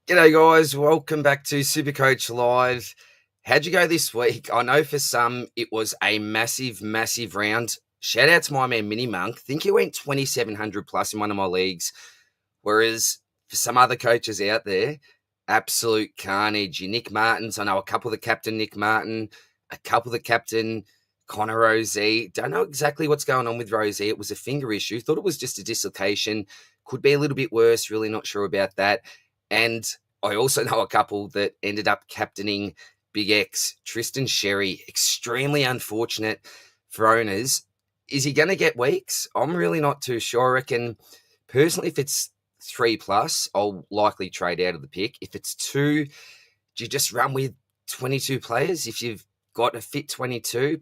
G'day, guys. Welcome back to Supercoach Live. How'd you go this week? I know for some it was a massive, massive round. Shout out to my man Mini Monk. Think he went 2,700 plus in one of my leagues. Whereas for some other coaches out there, absolute carnage. Your Nick Martins, I know a couple of the captain Nick Martin, a couple of the captain Connor Rosie. Don't know exactly what's going on with Rosie. It was a finger issue. Thought it was just a dislocation. Could be a little bit worse. Really not sure about that. And I also know a couple that ended up captaining Big X, Tristan Sherry. Extremely unfortunate for owners. Is he going to get weeks? I'm really not too sure. I reckon, personally, if it's 3 plus, I'll likely trade out of the pick. If it's 2, do you just run with 22 players? If you've got a fit 22,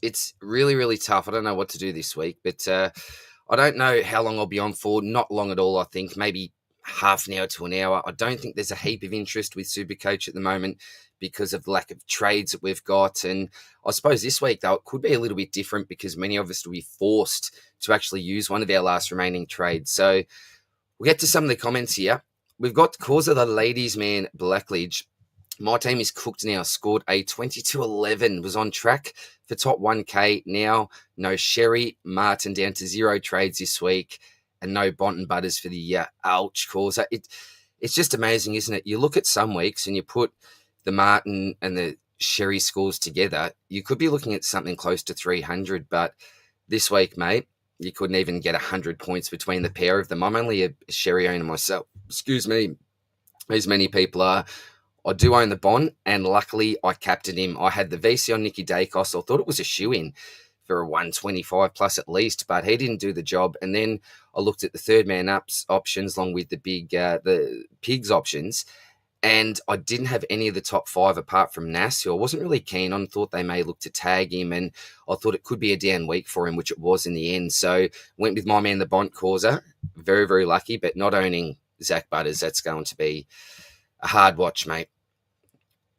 it's really, really tough. I don't know what to do this week, but I don't know how long I'll be on for. Not long at all, I think. Maybe half an hour to an hour. I don't think there's a heap of interest with Supercoach at the moment because of the lack of trades that we've got. And I suppose this week, though, it could be a little bit different because many of us will be forced to actually use one of our last remaining trades. So we'll get to some of the comments here. We've got Cause of the Ladies Man Blackledge. My team is cooked now, scored a 22-11, was on track for top 1K. Now, no Sherry Martin, down to 0 trades this week, and no Bonton Butters for the year. Ouch, Causa. It's just amazing, isn't it? You look at some weeks and you put the Martin and the Sherry scores together, you could be looking at something close to 300, but this week, mate, you couldn't even get 100 points between the pair of them. I'm only a Sherry owner myself. Excuse me, as many people are. I do own the Bond, and luckily I captained him. I had the VC on Nicky Dacos. I thought it was a shoe-in for a 125 plus at least, but he didn't do the job. And then I looked at the third man ups options along with the pigs options, and I didn't have any of the top 5 apart from Nass, who I wasn't really keen on. Thought they may look to tag him, and I thought it could be a down week for him, which it was in the end. So went with my man, the Bond Causa. Very, very lucky, but not owning Zach Butters, that's going to be a hard watch, mate.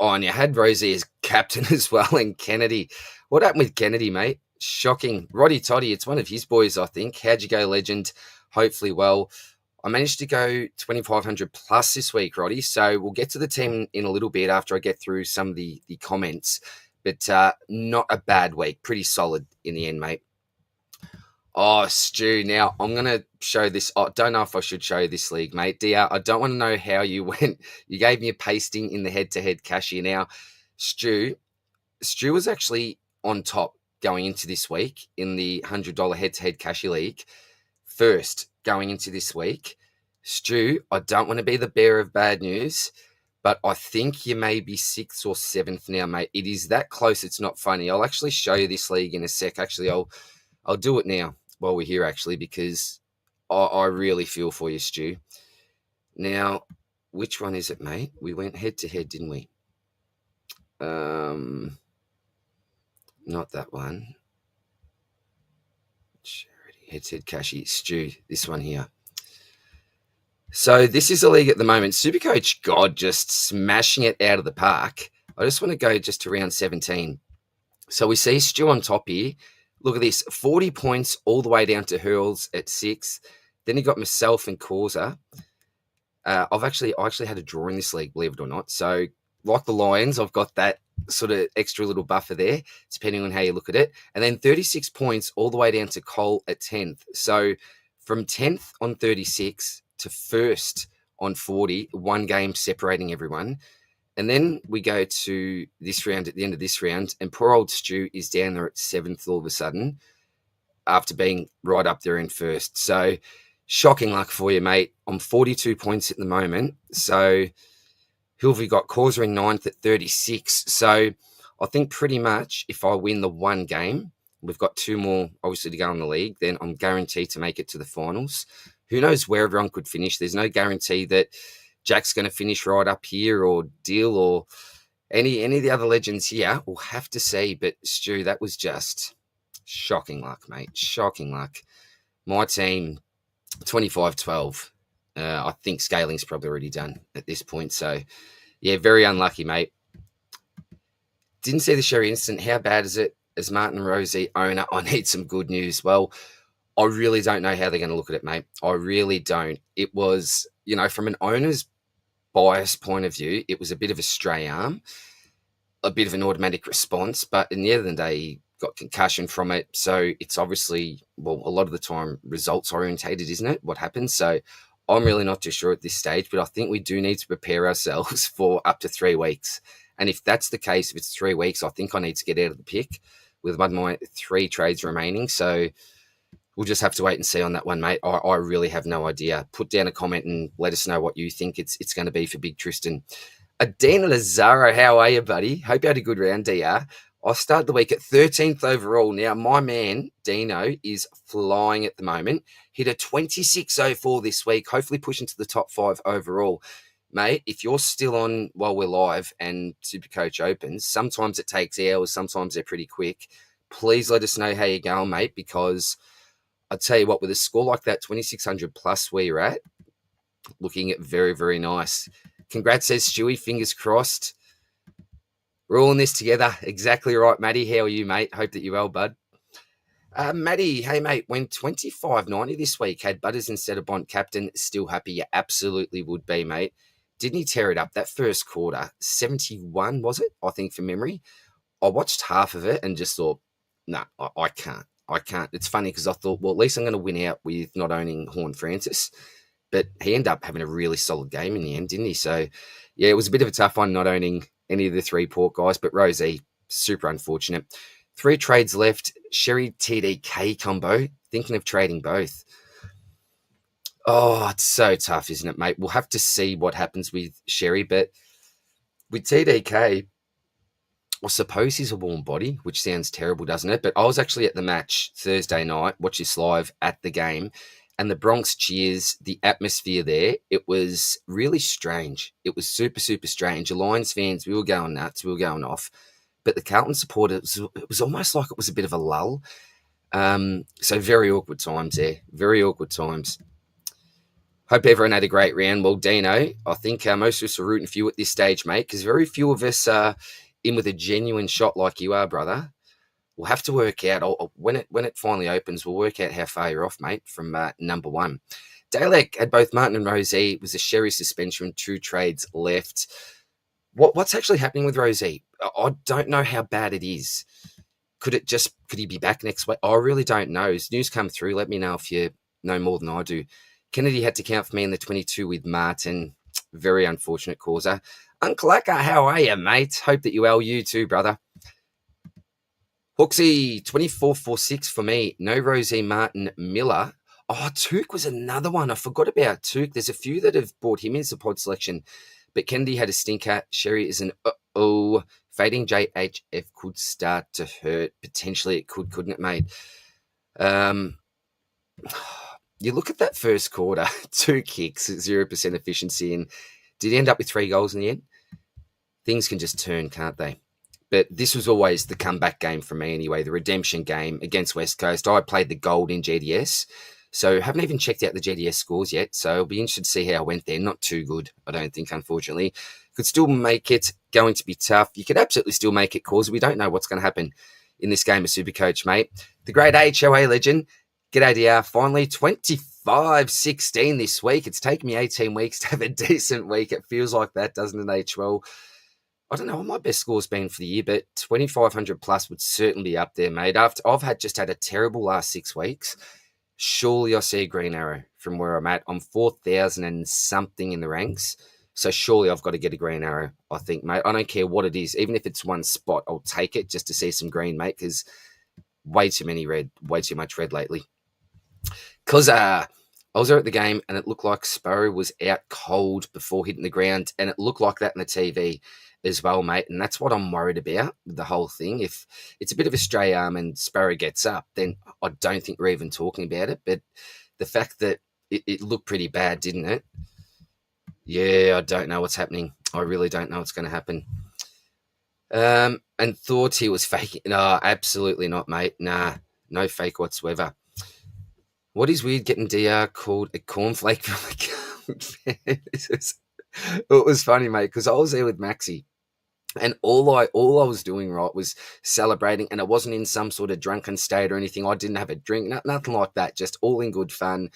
Oh, and you had Rosie as captain as well, and Kennedy. What happened with Kennedy, mate? Shocking. Roddy Toddy, it's one of his boys, I think. How'd you go, legend? Hopefully well. I managed to go 2,500 plus this week, Roddy, so we'll get to the team in a little bit after I get through some of the comments, but not a bad week. Pretty solid in the end, mate. Oh, Stu, now I'm going to show this. I don't know if I should show this league, mate. DR, I don't want to know how you went. You gave me a pasting in the head-to-head cashier. Now, Stu was actually on top going into this week in the $100 head-to-head cashier league. First, going into this week. Stu, I don't want to be the bearer of bad news, but I think you may be 6th or 7th now, mate. It is that close, it's not funny. I'll actually show you this league in a sec. Actually, I'll do it now while we're here, actually, because I really feel for you, Stu. Now, which one is it, mate? We went head-to-head, didn't we? Not that one. Charity, head-to-head cashy. Stu, this one here. So this is a league at the moment. Supercoach God just smashing it out of the park. I just want to go just to round 17. So we see Stu on top here. Look at this, 40 points all the way down to Hurls at 6th. Then you got myself and Causa. I actually had a draw in this league, believe it or not. So like the Lions, I've got that sort of extra little buffer there, depending on how you look at it. And then 36 points all the way down to Cole at 10th. So from 10th on 36 to 1st on 40, one game separating everyone. And then we go to this round, at the end of this round, and poor old Stu is down there at 7th all of a sudden after being right up there in 1st. So shocking luck for you, mate. I'm 42 points at the moment. So who have we got? Causa in 9th at 36. So I think pretty much if I win the one game, we've got 2 more obviously to go in the league, then I'm guaranteed to make it to the finals. Who knows where everyone could finish? There's no guarantee that Jack's going to finish right up here or Deal or any of the other legends here. We'll have to see. But Stu, that was just shocking luck, mate. Shocking luck. My team, 25-12. I think scaling's probably already done at this point. So, yeah, very unlucky, mate. Didn't see the Sherry incident. How bad is it? As Martin Rosie owner, I need some good news. Well, I really don't know how they're going to look at it, mate. I really don't. It was, from an owner's biased point of view, it was a bit of a stray arm, a bit of an automatic response, but in the end of the day, he got concussion from it. So it's obviously, well, a lot of the time results orientated, isn't it? What happens? So I'm really not too sure at this stage, but I think we do need to prepare ourselves for up to 3 weeks. And if that's the case, if it's 3 weeks, I think I need to get out of the pick with my 3 trades remaining. So we'll just have to wait and see on that one, mate. I really have no idea. Put down a comment and let us know what you think it's going to be for Big Tristan. Adina Lazaro, how are you, buddy? Hope you had a good round, DR. I started the week at 13th overall. Now, my man, Dino, is flying at the moment. Hit a 26.04 this week, hopefully pushing to the top 5 overall. Mate, if you're still on while we're live and Supercoach opens, sometimes it takes hours, sometimes they're pretty quick. Please let us know how you're going, mate, because I'll tell you what, with a score like that, 2,600 plus where you're at, looking at very, very nice. Congrats, says Stewie. Fingers crossed. We're all in this together. Exactly right, Matty. How are you, mate? Hope that you're well, bud. Matty, hey, mate, went 25.90 this week. Had Butters instead of Bont captain. Still happy? You absolutely would be, mate. Didn't he tear it up? That first quarter, 71, was it? I think, from memory. I watched half of it and just thought, no, I can't. I can't. It's funny because I thought, well, at least I'm going to win out with not owning Horn Francis. But he ended up having a really solid game in the end, didn't he? So, yeah, it was a bit of a tough one not owning any of the 3 port guys. But Rosie, super unfortunate. 3 trades left. Sherry TDK combo. Thinking of trading both. Oh, it's so tough, isn't it, mate? We'll have to see what happens with Sherry. But with TDK, I suppose he's a warm body, which sounds terrible, doesn't it? But I was actually at the match Thursday night, watch this live at the game. And the Bronx cheers, the atmosphere there, it was really strange. It was super, super strange. The Lions fans, we were going nuts, we were going off. But the Carlton supporters, it was almost like it was a bit of a lull. So very awkward times there, very awkward times. Hope everyone had a great round. Well, Dino, I think most of us are rooting for you at this stage, mate, because very few of us are in with a genuine shot like you are, brother. We'll have to work out, when it finally opens, we'll work out how far you're off, mate, from number 1. Dalek had both Martin and Rosie. It was a Sherry suspension, 2 trades left. What's actually happening with Rosie? I don't know how bad it is. Could he be back next week? I really don't know. As news come through, let me know if you know more than I do. Kennedy had to count for me in the 22 with Martin. Very unfortunate causer. Uncle Akka, how are you, mate? Hope that you're well. You too, brother. Hooksy, 24.46 for me. No Rosie Martin Miller. Oh, Took was another one. I forgot about Took. There's a few that have brought him into pod selection. But Kennedy had a stinker. Sherry is an uh-oh. Fading JHF could start to hurt. Potentially it could, couldn't it, mate? You look at that first quarter, 2 kicks, 0% efficiency, and did he end up with 3 goals in the end? Things can just turn, can't they? But this was always the comeback game for me anyway, the redemption game against West Coast. I played the gold in GDS, so haven't even checked out the GDS scores yet, so I'll be interested to see how I went there. Not too good, I don't think, unfortunately. Could still make it, going to be tough. You could absolutely still make it, cause we don't know what's going to happen in this game of Supercoach, mate. The great HOA legend, g'day DR, finally 25-16 this week. It's taken me 18 weeks to have a decent week. It feels like that, doesn't it, HOL? I don't know what my best score's been for the year, but 2,500 plus would certainly be up there, mate. After I've just had a terrible last 6 weeks, surely I see a green arrow from where I'm at. I'm 4,000 and something in the ranks, so surely I've got to get a green arrow, I think, mate. I don't care what it is. Even if it's one spot, I'll take it just to see some green, mate, because way too much red lately. Because I was there at the game and it looked like Sparrow was out cold before hitting the ground, and it looked like that in the TV as well, mate. And that's what I'm worried about with the whole thing. If it's a bit of a stray arm and Sparrow gets up, then I don't think we're even talking about it. But the fact that it looked pretty bad, didn't it? Yeah, I don't know what's happening. I really don't know what's going to happen. And thought he was faking. No, absolutely not, mate. Nah, no fake whatsoever. What is weird getting DR called a cornflake from the It was funny, mate, because I was there with Maxi. And all I was doing, right, was celebrating, and it wasn't in some sort of drunken state or anything. I didn't have a drink, nothing like that, just all in good fun,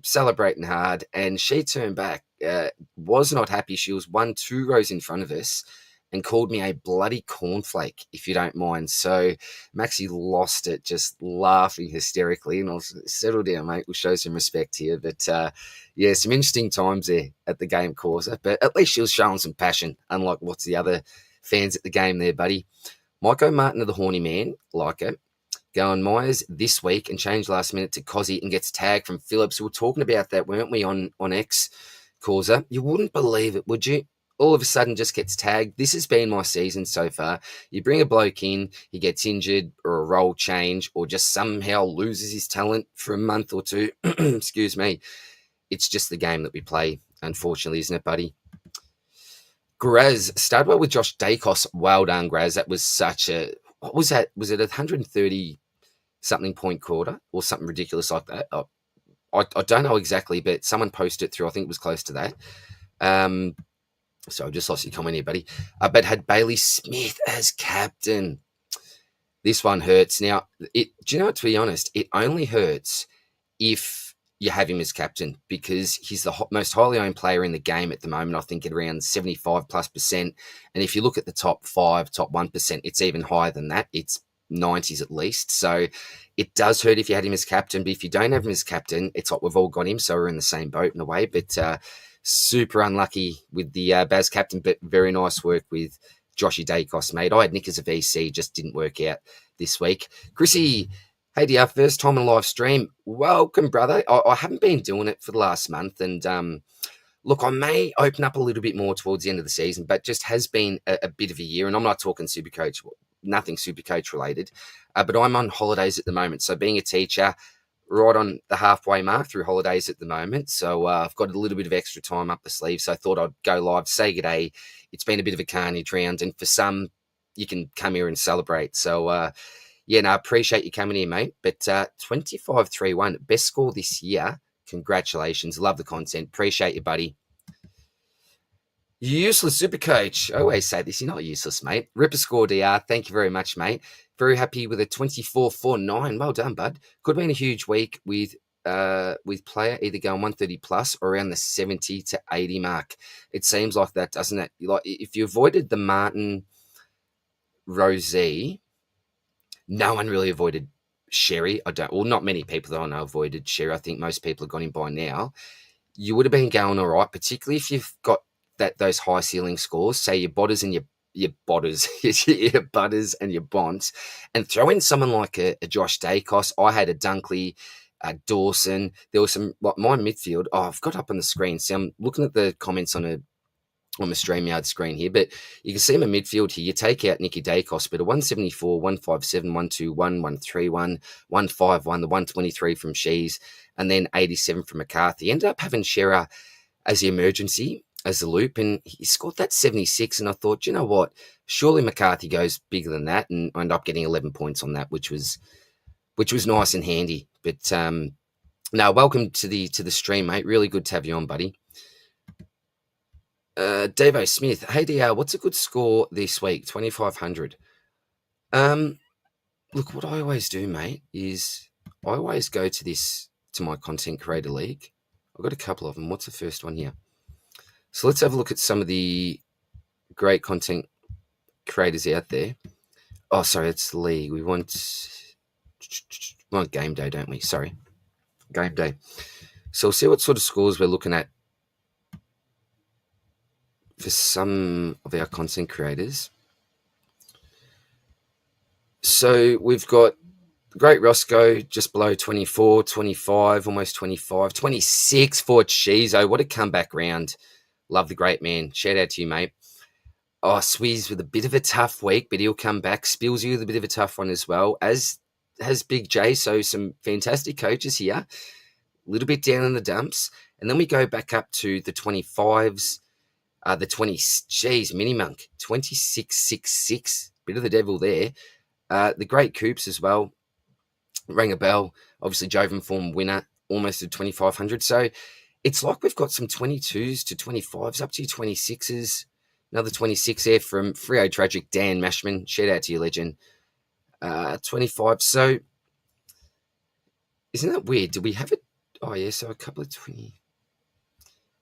celebrating hard. And she turned back was not happy. She was 2 rows in front of us and called me a bloody cornflake, if you don't mind. So Maxie lost it, just laughing hysterically. And I was, settle down, mate. We'll show some respect here. But yeah, some interesting times there at the game, Causa. But at least she was showing some passion, unlike what's the other fans at the game there, buddy. Michael Martin of the Horny Man, like it. Going Myers this week and changed last minute to Cozzy and gets tagged from Phillips. We were talking about that, weren't we, on X, Causa? You wouldn't believe it, would you? All of a sudden just gets tagged. This has been my season so far. You bring a bloke in, he gets injured or a role change or just somehow loses his talent for a month or two. Excuse me. It's just the game that we play, unfortunately, isn't it, buddy? Graz, started well with Josh Dacos. Well done, Graz. That was such a... What was that? Was it a 130-something point quarter or something ridiculous like that? I don't know exactly, but someone posted it through. I think it was close to that. So I just lost your comment here, buddy. But had Bailey Smith as captain. This one hurts. Now, do you know what, to be honest, it only hurts if you have him as captain because he's the most highly owned player in the game at the moment, I think at around 75+%. And if you look at the top 5, top 1%, it's even higher than that. It's 90s at least. So it does hurt if you had him as captain, but if you don't have him as captain, it's like we've all got him, so we're in the same boat in a way. But super unlucky with the Baz captain, but very nice work with Joshy Dacos, mate. I had Nick as a VC, just didn't work out this week. Chrissy, hey dear, first time on live stream. Welcome, brother. I haven't been doing it for the last month, and look, I may open up a little bit more towards the end of the season, but just has been a bit of a year, and I'm not talking Supercoach, nothing Supercoach related, but I'm on holidays at the moment. So being a teacher, right on the halfway mark through holidays at the moment. So I've got a little bit of extra time up the sleeve. So I thought I'd go live, say g'day. It's been a bit of a carnage round, and for some, you can come here and celebrate. So, yeah, no, I appreciate you coming here, mate. But 25-3-1, best score this year. Congratulations. Love the content. Appreciate you, buddy. Useless super coach. I always say this. You're not useless, mate. Ripper score DR. Thank you very much, mate. Very happy with a 24-4-9. Well done, bud. Could have been a huge week with player either going 130 plus or around the 70 to 80 mark. It seems like that, doesn't it? Like if you avoided the Martin Rosie, no one really avoided Sherry. Not many people that I know avoided Sherry. I think most people have got him by now. You would have been going all right, particularly if you've got those high ceiling scores, say your Botters and your Botters, your Butters and your Bonds, and throw in someone like a Josh Dacos. I had a Dunkley, Dawson. There was some, like my midfield. Oh, I've got up on the screen. See, I'm looking at the comments on the StreamYard screen here, but you can see my midfield here. You take out Nicky Dacos, but a 174, 157, 121, 131, 151, the 123 from Shees, and then 87 from McCarthy. Ended up having Shearer as the emergency, as the loop, and he scored that 76, and I thought, you know what, surely McCarthy goes bigger than that, and I ended up getting 11 points on that, which was nice and handy. But no, welcome to the stream, mate. Really good to have you on, buddy. Devo Smith, hey DR, what's a good score this week? 2,500. Look, what I always do, mate, is I always go to my content creator league. I've got a couple of them. What's the first one here? So let's have a look at some of the great content creators out there. Oh, sorry, it's the league. We want game day, don't we? Sorry, game day. So we'll see what sort of scores we're looking at for some of our content creators. So we've got Great Roscoe just below 24, 25, almost 25, 26 for Chizo. What a comeback round. Love the great man. Shout out to you, mate. Oh, Swizz with a bit of a tough week, but he'll come back. Spillsy with a bit of a tough one as well, as has Big J. So some fantastic coaches here. A little bit down in the dumps. And then we go back up to the 25s, the 20, Mini Monk, 2666. Bit of the devil there. The great Coops as well. Rang a bell. Obviously, Joven form winner, almost at 2,500. So it's like we've got some 22s to 25s, up to 26s. Another 26 there from Frio Tragic, Dan Mashman. Shout out to you, legend. 25. So isn't that weird? Do we have it? Oh, yeah. So a couple of 20.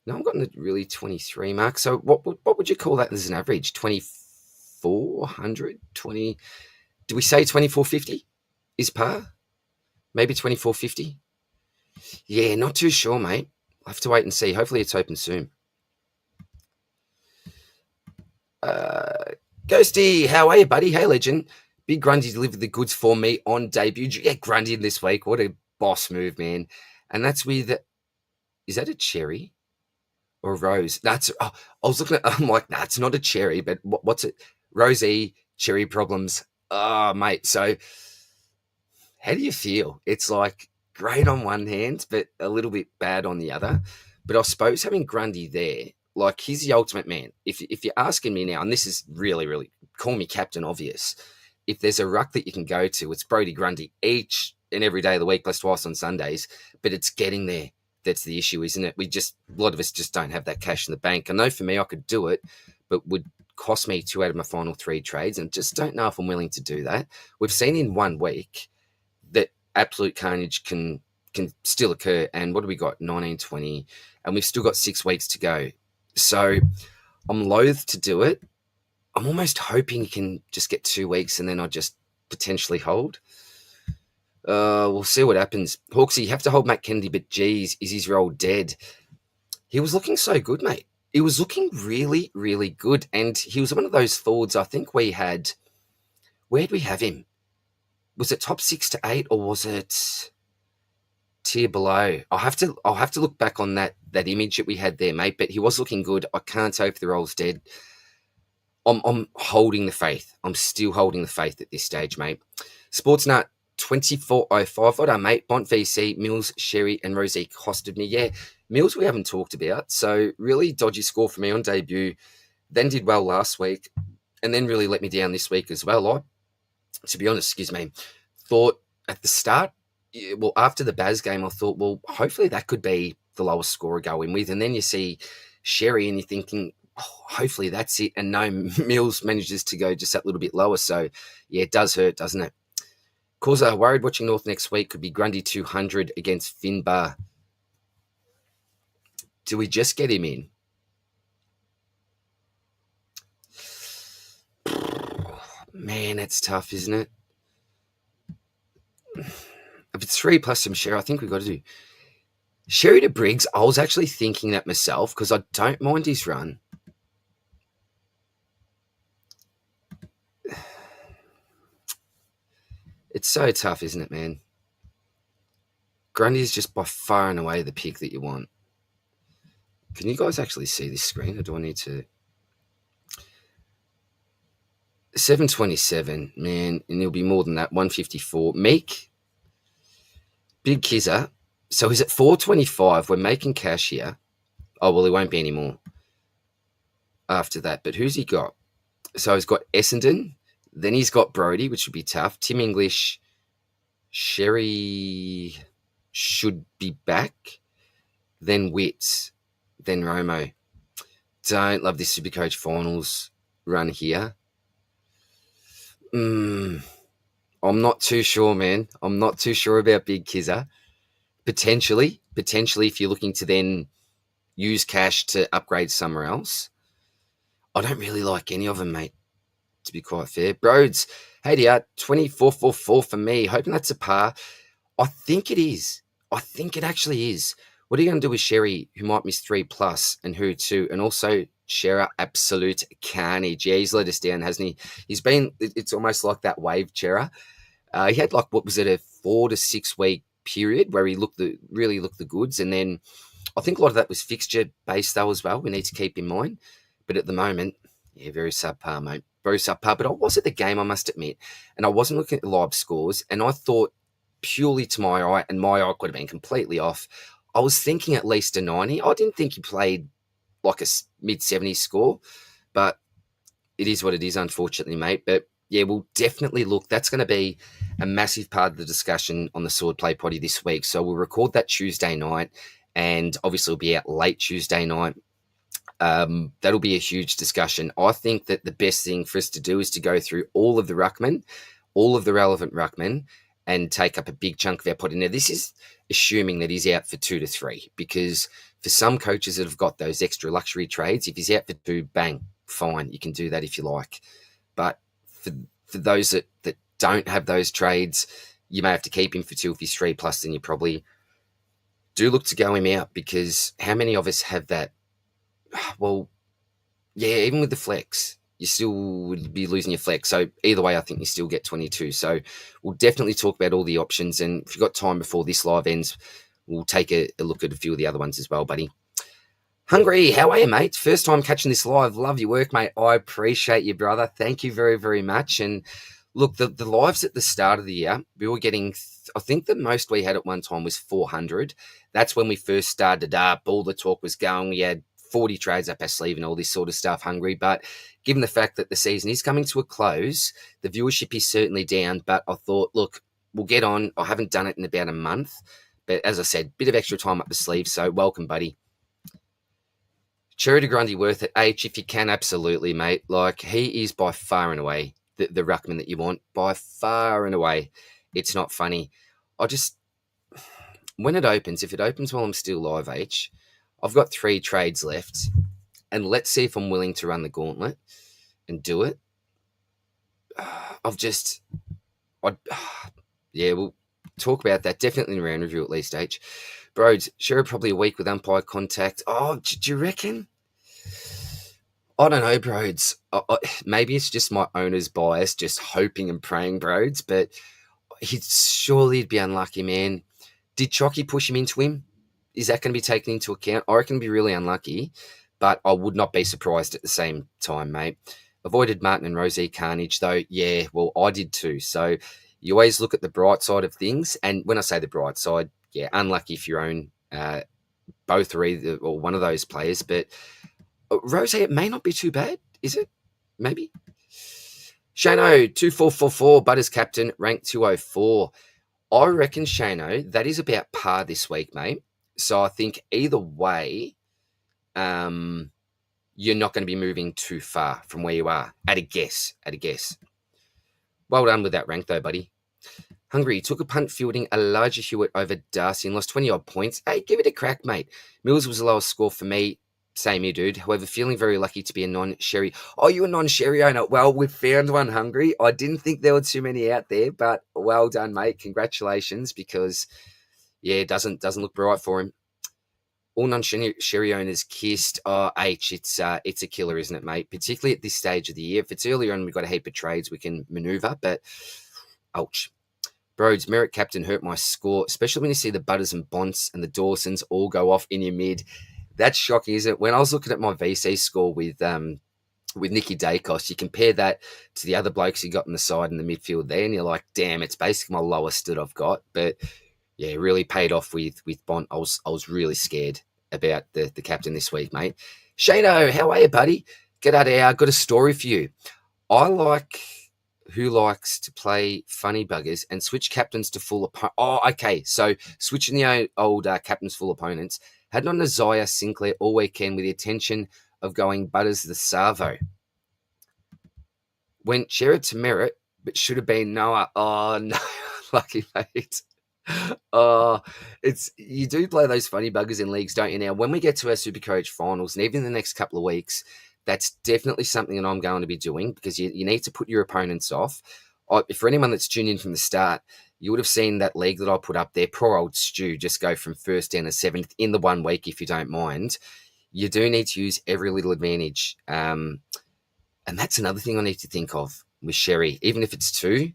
No, I've gotten the really 23 mark. So what would you call that as an average? 2400, 20? Do we say 2450 is par? Maybe 2450? Yeah, not too sure, mate. I'll have to wait and see. Hopefully it's open soon. Ghosty, how are you, buddy? Hey, legend. Big Grundy delivered the goods for me on debut. Did you get Grundy in this week? What a boss move, man. And that's with, is that a cherry or a rose? That's, I was looking at, I'm like, that's not a cherry, but what's it? Rosie, cherry problems. Oh, mate. So how do you feel? It's like great on one hand, but a little bit bad on the other. But I suppose having Grundy there, like he's the ultimate man. If you're asking me now, and this is really, really, call me Captain Obvious. If there's a ruck that you can go to, it's Brodie Grundy each and every day of the week, plus twice on Sundays. But it's getting there. That's the issue, isn't it? A lot of us just don't have that cash in the bank. I know for me, I could do it, but would cost me 2 out of my final 3 trades, and just don't know if I'm willing to do that. We've seen in 1 week that absolute carnage can still occur. And what do we got? 19, 20, and we've still got 6 weeks to go. So I'm loath to do it. I'm almost hoping he can just get 2 weeks and then I'll just potentially hold. We'll see what happens. Hawksy, you have to hold Matt Kennedy, but geez, is his role dead? He was looking so good, mate. He was looking really, really good. And he was one of those forwards I think we had. Where'd we have him? Was it top 6 to 8 or was it tier below? I'll have to look back on that image that we had there, mate. But he was looking good. I can't say if the role's dead. I'm holding the faith. I'm still holding the faith at this stage, mate. Sportsnut 2405. What mate? Bont VC, Mills, Sherry, and Rosie costed me. Yeah, Mills we haven't talked about. So really dodgy score for me on debut. Then did well last week, and then really let me down this week as well. To be honest, thought at the start, well, after the Baz game, I thought, well, hopefully that could be the lowest scorer going with. And then you see Sherry and you're thinking, oh, hopefully that's it. And no, Mills manages to go just that little bit lower. So, yeah, it does hurt, doesn't it? Causa, worried watching North next week could be Grundy 200 against Finbar. Do we just get him in? Man, that's tough, isn't it? If it's 3 plus some Sherry, I think we've got to do Sherry to Briggs. I was actually thinking that myself because I don't mind his run. It's so tough, isn't it, man? Grundy is just by far and away the pick that you want. Can you guys actually see this screen, or do I need to? 727, man, and he'll be more than that. 154. Meek, Big Kizza. So he's at 425. We're making cash here. Oh, well, he won't be anymore after that. But who's he got? So he's got Essendon. Then he's got Brodie, which would be tough. Tim English. Sherry should be back. Then Witts. Then Romo. Don't love this Supercoach finals run here. I'm not too sure, man. I'm not too sure about Big Kizza. Potentially, if you're looking to then use cash to upgrade somewhere else. I don't really like any of them, mate, to be quite fair. Broads, hey dear, 2444 for me. Hoping that's a par. I think it is. I think it actually is. What are you going to do with Sherry, who might miss 3 plus, and who 2? And also Shera, absolute carnage. Yeah, he's let us down, hasn't he? He's been, it's almost like that wave, Chera. He had like, what was it, a 4 to 6 week period where he really looked the goods. And then I think a lot of that was fixture based though as well. We need to keep in mind. But at the moment, yeah, very subpar, mate. Very subpar. But I was at the game, I must admit, and I wasn't looking at the live scores. And I thought purely to my eye, and my eye could have been completely off, I was thinking at least a 90. I didn't think he played like a mid-70s score, but it is what it is, unfortunately, mate. But yeah, we'll definitely look. That's going to be a massive part of the discussion on the Sword Play Potty this week. So we'll record that Tuesday night, and obviously it'll be out late Tuesday night. That'll be a huge discussion. I think that the best thing for us to do is to go through all of the Ruckman, all of the relevant Ruckman, and take up a big chunk of our potty. Now, this is assuming that he's out for 2 to 3, because for some coaches that have got those extra luxury trades, if he's out for 2, bang, fine, you can do that if you like. But for those that don't have those trades, you may have to keep him for 2. If he's 3 plus, then you probably do look to go him out, because how many of us have that? Well, yeah, even with the flex, you still would be losing your flex. So either way, I think you still get 22. So we'll definitely talk about all the options. And if you've got time before this live ends, we'll take a look at a few of the other ones as well, buddy. Hungry, how are you, mate? First time catching this live. Love your work, mate. I appreciate you, brother. Thank you very, very much. And look, the lives at the start of the year, we were getting, I think the most we had at one time was 400. That's when we first started up. All the talk was going. We had 40 trades up our sleeve and all this sort of stuff, Hungry. But given the fact that the season is coming to a close, the viewership is certainly down. But I thought, look, we'll get on. I haven't done it in about a month. But as I said, bit of extra time up the sleeve. So welcome, buddy. Cherry to Grundy worth it. H, if you can, absolutely, mate. Like, he is by far and away the Ruckman that you want. By far and away. It's not funny. When it opens, if it opens while I'm still live, H, I've got 3 trades left, and let's see if I'm willing to run the gauntlet and do it. Yeah, we'll talk about that. Definitely in round review at least, H. Broads, sure, probably a week with umpire contact. Oh, do you reckon? I don't know, Broads. Maybe it's just my owner's bias, just hoping and praying, Broads, but he'd be unlucky, man. Did Chalky push him into him? Is that going to be taken into account? I reckon it'd be really unlucky, but I would not be surprised at the same time, mate. Avoided Martin and Rosie Carnage, though. Yeah, well, I did too. So you always look at the bright side of things. And when I say the bright side, yeah, unlucky if you own both or either or one of those players. But Rosie, it may not be too bad, is it? Maybe. Shano, 2444, Butters captain, rank 204. I reckon, Shano, that is about par this week, mate. So I think either way, you're not going to be moving too far from where you are. At a guess. Well done with that rank, though, buddy. Hungry, took a punt fielding Elijah Hewitt over Darcy and lost 20-odd points. Hey, give it a crack, mate. Mills was the lowest score for me. Same here, dude. However, feeling very lucky to be a non-Sherry. Oh, you're a non-Sherry owner. Well, we've found one, Hungry. I didn't think there were too many out there, but well done, mate. Congratulations, because, yeah, it doesn't look bright for him. All non-Sherry owners kissed. Oh, H, it's a killer, isn't it, mate? Particularly at this stage of the year. If it's earlier on, we've got a heap of trades we can maneuver, but ouch. Broads, Merritt captain hurt my score, especially when you see the Butters and Bonts and the Dawsons all go off in your mid. That's shocking, isn't it? When I was looking at my VC score with Nicky Dacos, you compare that to the other blokes you got on the side in the midfield there, and you're like, damn, it's basically my lowest that I've got. But yeah, it really paid off with Bont. I was really scared about the captain this week, mate. Shano, how are you, buddy? G'day, I've got a story for you. I like who likes to play funny buggers and switch captains to full opponents. Oh, okay. So switching the old captains full opponents. Had on Isaiah Sinclair all weekend with the intention of going Butters the Savo. Went Sherrod to Merritt, but should have been Noah. Oh, no. Lucky, mate. Oh, you do play those funny buggers in leagues, don't you? Now, when we get to our Supercoach finals, and even in the next couple of weeks, that's definitely something that I'm going to be doing, because you need to put your opponents off. For anyone that's tuned in from the start, you would have seen that league that I put up there. Poor old Stu just go from first down to seventh in the 1 week, if you don't mind. You do need to use every little advantage. And that's another thing I need to think of with Sherry. Even if it's 2,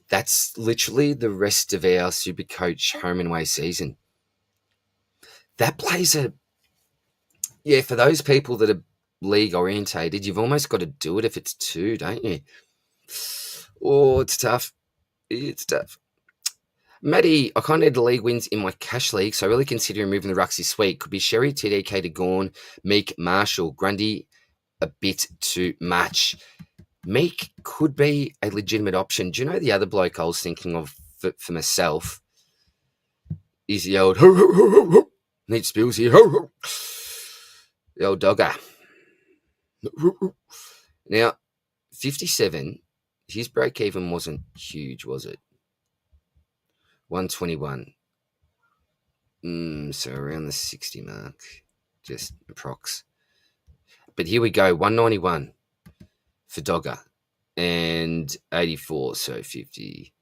that's literally the rest of our Supercoach home and away season. That plays for those people that are league orientated, you've almost got to do it if it's 2, don't you? Oh, it's tough. Maddie, I kind of need the league wins in my cash league, so I really considering moving the Rucks this week. Could be Sherry, TDK to Gorn, Meek, Marshall, Grundy, a bit too much. Meek could be a legitimate option. Do you know the other bloke I was thinking of for myself is the old ho, ho, ho, ho, ho. Need spills here. Ho, ho. The old dogger. Now, 57, his break even wasn't huge, was it? 121. So around the 60 mark, just approx. But here we go, 191 for Dogger and 84, so 50.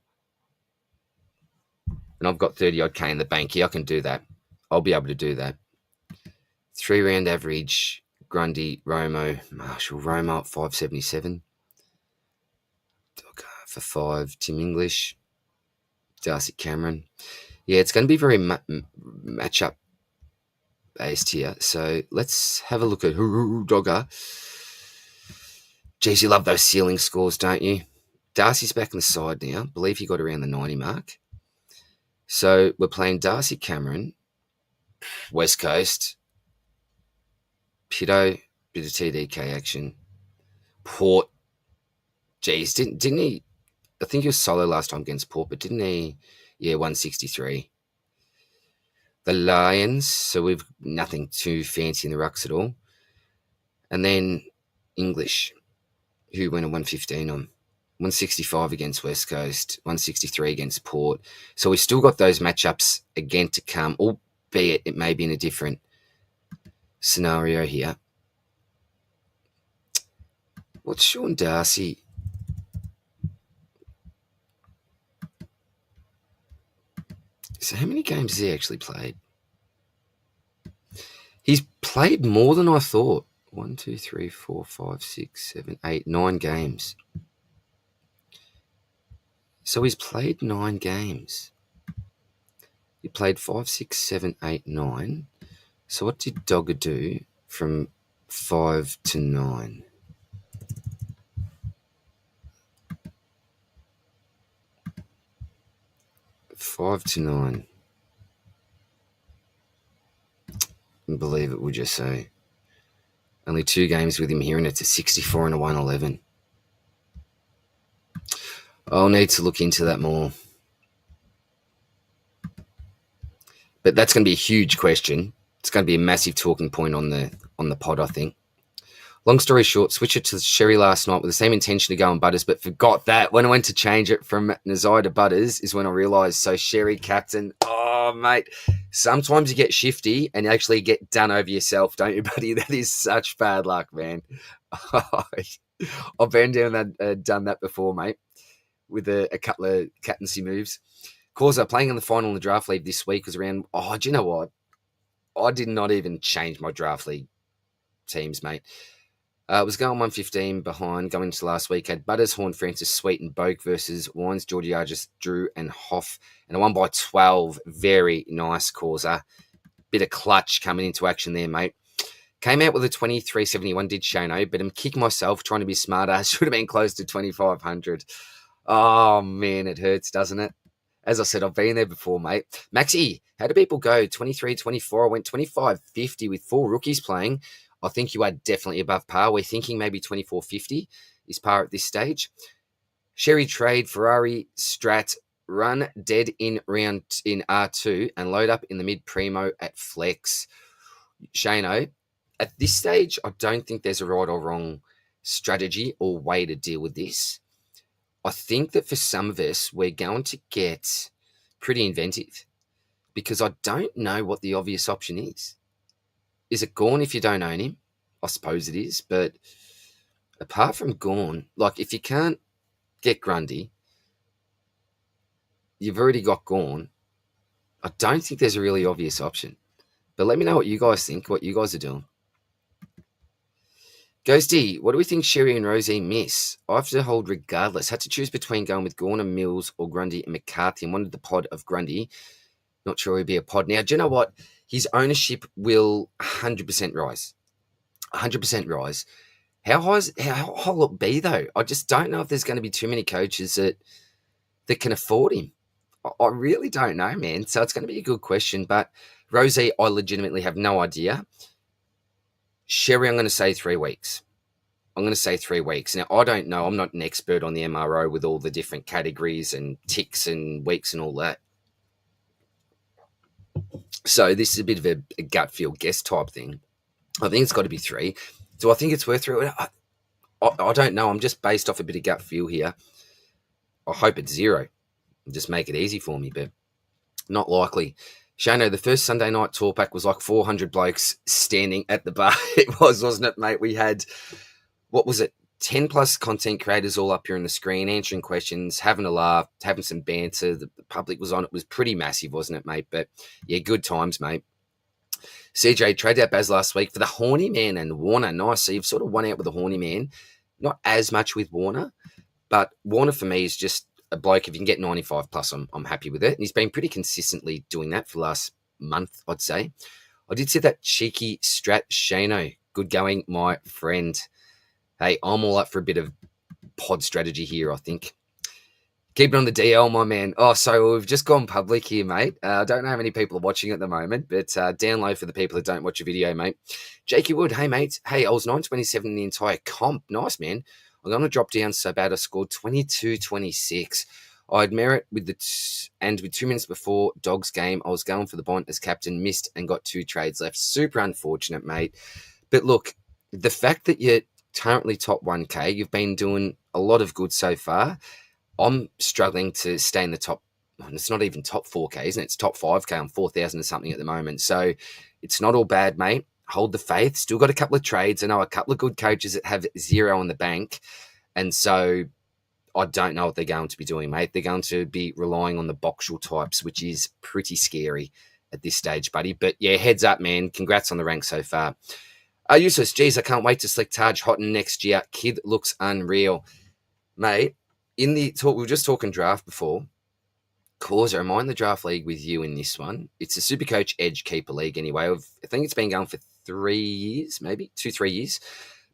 And I've got 30 odd K in the bank here. I can do that. I'll be able to do that. 3 round average, Grundy, Romo, Marshall, Romo at 577. Dogger for 5, Tim English, Darcy Cameron. Yeah, it's going to be very matchup based here. So let's have a look at Dogger. Geez, you love those ceiling scores, don't you? Darcy's back on the side now. I believe he got around the 90 mark. So we're playing Darcy Cameron, West Coast, Pitto, bit of TDK action. Port, geez, didn't he? I think he was solo last time against Port, but didn't he? Yeah, 163. The Lions, so we've nothing too fancy in the rucks at all. And then English, who went a 115 on. 165 against West Coast, 163 against Port. So we've still got those matchups again to come, albeit it may be in a different scenario here. What's Sean Darcy? So how many games has he actually played? He's played more than I thought. 1, 2, 3, 4, 5, 6, 7, 8, 9 games. So he's played 9 games. He played 5, 6, 7, 8, 9. So what did Dogger do from 5 to 9? Five to 9. I believe it, would you say? Only 2 games with him here, and it's a 64 and a 111. I'll need to look into that more. But that's going to be a huge question. It's going to be a massive talking point on the pod, I think. Long story short, switched it to Sherry last night with the same intention to go on Butters, but forgot that. When I went to change it from Nazai to Butters is when I realised, so Sherry captain, oh, mate, sometimes you get shifty and actually get done over yourself, don't you, buddy? That is such bad luck, man. I've been down that, done that before, mate, with a couple of captaincy moves. Causa playing in the final in the draft league this week was around, do you know what? I did not even change my draft league teams, mate. Was going 115 behind going into last week. Had Butters, Horn, Francis, Sweet, and Boak versus Wines, Georgiades, Drew, and Hoff. And a 1 by 12. Very nice Causa. Bit of clutch coming into action there, mate. Came out with a 2371, did Shano, but I'm kicking myself trying to be smarter. Should have been close to 2500. Oh, man, it hurts, doesn't it? As I said, I've been there before, mate. Maxi, how do people go? 23-24. I went 25-50 with 4 rookies playing. I think you are definitely above par. We're thinking maybe 24.50 is par at this stage. Sherry trade, Ferrari, Strat, run dead in round in R2 and load up in the mid primo at flex. Shano, at this stage, I don't think there's a right or wrong strategy or way to deal with this. I think that for some of us, we're going to get pretty inventive because I don't know what the obvious option is. Is it Gorn if you don't own him? I suppose it is. But apart from Gorn, like if you can't get Grundy, you've already got Gorn. I don't think there's a really obvious option. But let me know what you guys think, what you guys are doing. Ghosty, what do we think Sherry and Rosie miss? I have to hold regardless. Had to choose between going with Gorn and Mills or Grundy and McCarthy and wanted the pod of Grundy. Not sure he'd be a pod. Now, do you know what? His ownership will 100% rise. 100% rise. How high will it be, though? I just don't know if there's going to be too many coaches that can afford him. I really don't know, man. So it's going to be a good question. But Rosie, I legitimately have no idea. Sherry, I'm going to say 3 weeks. I'm going to say 3 weeks. Now, I don't know. I'm not an expert on the MRO with all the different categories and ticks and weeks and all that. So this is a bit of a gut feel guess type thing. I think it's got to be 3. Do I think it's worth 3? I don't know. I'm just based off a bit of gut feel here. I hope it's 0. Just make it easy for me, but not likely. Shano, the first Sunday night talkback was like 400 blokes standing at the bar. It was, wasn't it, mate? We had, what was it, 10 plus content creators all up here on the screen, answering questions, having a laugh, having some banter. The public was on. It was pretty massive, wasn't it, mate? But yeah, good times, mate. CJ, traded out Baz last week for the Horny Man and Warner. Nice. So you've sort of won out with the Horny Man. Not as much with Warner, but Warner for me is just a bloke. If you can get 95 plus, I'm happy with it. And he's been pretty consistently doing that for the last month, I'd say. I did see that cheeky strat Shano. Good going, my friend. Hey, I'm all up for a bit of pod strategy here, I think. Keep it on the DL, my man. Oh, so we've just gone public here, mate. I don't know how many people are watching at the moment, but download for the people that don't watch a video, mate. Jakey Wood, hey, mate. Hey, I was 927 in the entire comp. Nice, man. I'm going to drop down so bad I scored 22-26. I'd merit with and with 2 minutes before Dogs game, I was going for the Bont as captain, missed and got 2 trades left. Super unfortunate, mate. But look, the fact that you're currently top 1K, you've been doing a lot of good so far. I'm struggling to stay in the top. It's not even top 4K, isn't it? It's top 5K. I'm 4,000 or something at the moment. So it's not all bad, mate. Hold the faith. Still got a couple of trades. I know a couple of good coaches that have 0 in the bank. And so I don't know what they're going to be doing, mate. They're going to be relying on the Boxall types, which is pretty scary at this stage, buddy. But yeah, heads up, man. Congrats on the rank so far. Useless. Geez, I can't wait to select Taj Houghton next year. Kid looks unreal. Mate, in the talk, we were just talking draft before. Causa, am I in the draft league with you in this one? It's a Supercoach Edge Keeper League anyway. I think it's been going for 3 years, maybe 2-3 years.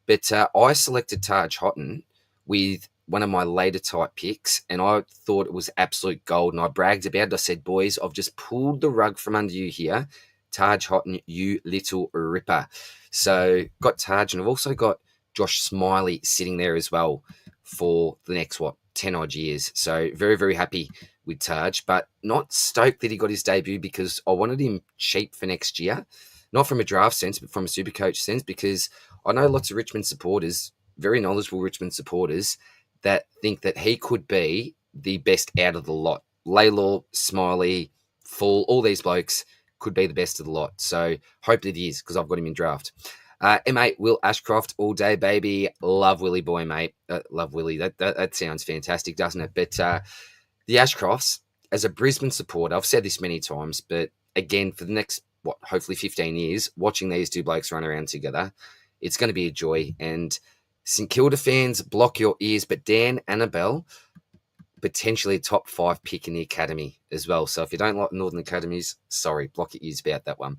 But I selected Taj Houghton with one of my later type picks, and I thought it was absolute gold. And I bragged about it. I said, boys, I've just pulled the rug from under you here. Taj Houghton, you little ripper. So got Taj, and I've also got Josh Smiley sitting there as well for the next, 10 odd years. So very, very happy with Taj, but not stoked that he got his debut because I wanted him cheap for next year. Not from a draft sense, but from a Supercoach sense, because I know lots of Richmond supporters, very knowledgeable Richmond supporters, that think that he could be the best out of the lot. Laylaw, Smiley, Full, all these blokes could be the best of the lot. So hope that he is, because I've got him in draft. M8, Will Ashcroft, all day, baby. Love Willie boy, mate. Love Willie. That sounds fantastic, doesn't it? But the Ashcrofts, as a Brisbane supporter, I've said this many times, but again, for the next, hopefully 15 years, watching these 2 blokes run around together, it's going to be a joy. And St Kilda fans, block your ears. But Dan Annabelle, potentially a top 5 pick in the academy as well. So if you don't like Northern Academies, sorry, block your ears about that one.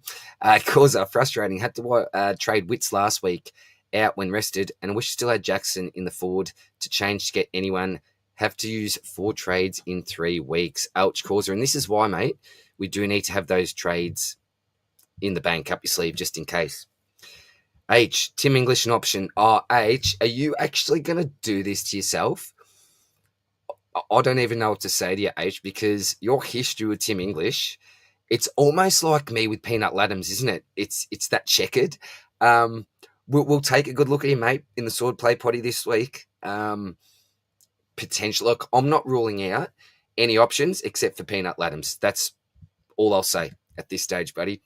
Causa, frustrating. Had to trade Wits last week out when rested, and I wish still had Jackson in the forward to change to get anyone. Have to use 4 trades in 3 weeks. Ouch, Causa. And this is why, mate, we do need to have those trades in the bank up your sleeve just in case. H, Tim English an option. H, are you actually going to do this to yourself? I don't even know what to say to you, H, because your history with Tim English, it's almost like me with Peanut Laddams, isn't it? It's that checkered. We'll take a good look at him, mate, in the sword play potty this week. Potential. Look, I'm not ruling out any options except for Peanut Laddams. That's all I'll say at this stage, buddy.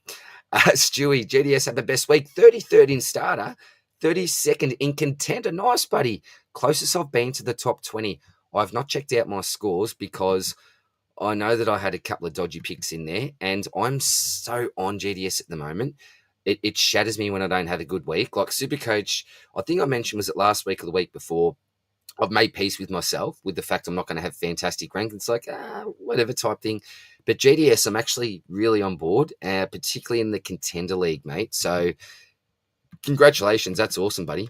Stewie, GDS had the best week. 33rd in starter, 32nd in contender. Nice, buddy. Closest I've been to the top 20. I've not checked out my scores because I know that I had a couple of dodgy picks in there, and I'm so on GDS at the moment. It shatters me when I don't have a good week. Like Supercoach, I think I mentioned, was it last week or the week before, I've made peace with myself with the fact I'm not going to have fantastic rank. It's like, whatever type thing. But GDS, I'm actually really on board, particularly in the contender league, mate. So congratulations. That's awesome, buddy.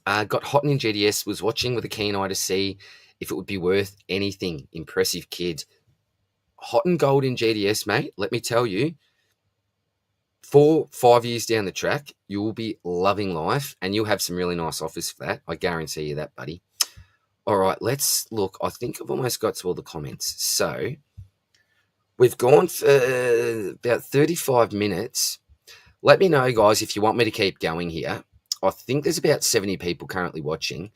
Got Houghton in GDS, was watching with a keen eye to see if it would be worth anything. Impressive kid. Houghton gold in GDS, mate. Let me tell you, 4-5 years down the track, you will be loving life, and you'll have some really nice offers for that. I guarantee you that, buddy. All right, let's look. I think I've almost got to all the comments. So we've gone for about 35 minutes. Let me know, guys, if you want me to keep going here. I think there's about 70 people currently watching.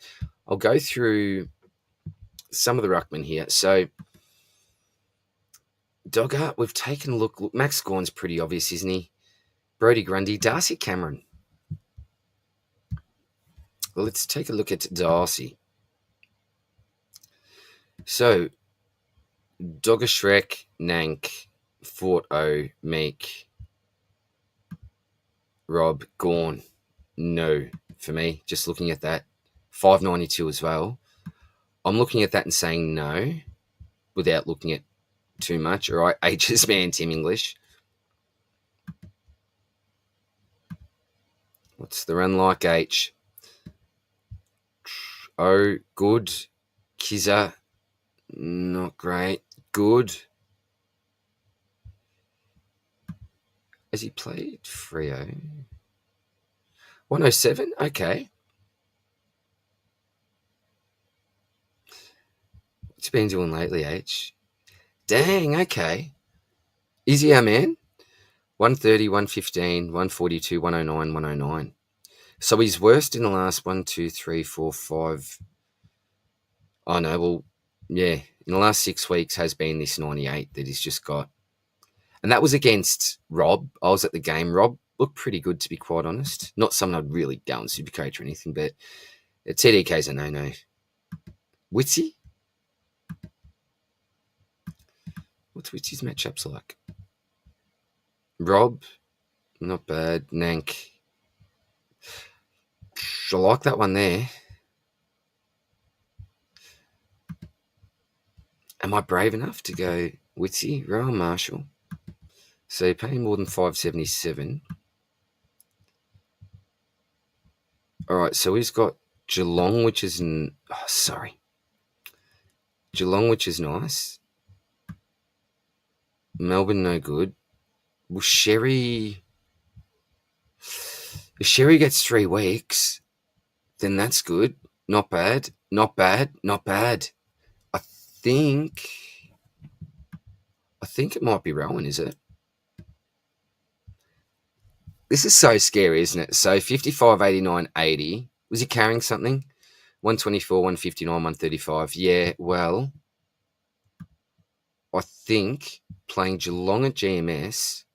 I'll go through some of the Ruckman here. So Dogger, we've taken a look. Look, Max Gorn's pretty obvious, isn't he? Brodie Grundy, Darcy Cameron. Well, let's take a look at Darcy. So, Dogger Shrek, Nank, Fort O, Meek, Rob, Gorn. No, for me, just looking at that. 592 as well. I'm looking at that and saying no without looking at too much. All right, H's man, Tim English. What's the run like, H? Oh, good. Kizza, not great. Good. Has he played Freo? 107? Okay. What's he been doing lately, H? Dang, okay. Is he our man? 130, 115, 142, 109, 109. So he's worst in the last 1, 2, 3, 4, 5. Oh, no, well, yeah. In the last 6 weeks has been this 98 that he's just got. And that was against Rob. I was at the game. Rob looked pretty good, to be quite honest. Not someone I'd really go and Supercoach or anything, but TDK's a no-no. Witsy? What's Witsy's matchups like? Rob, not bad. Nank. I like that one there. Am I brave enough to go Witsy, Rowan Marshall? So you're paying more than 577. All right, so he's got Geelong, which is Geelong, which is nice. Melbourne, no good. Well, Sherry. If Sherry gets 3 weeks, then that's good. Not bad. Not bad. Not bad. I think it might be Rowan, is it? This is so scary, isn't it? So 55, 89, 80. Was he carrying something? 124, 159, 135. Yeah, well, I think playing Geelong at GMS,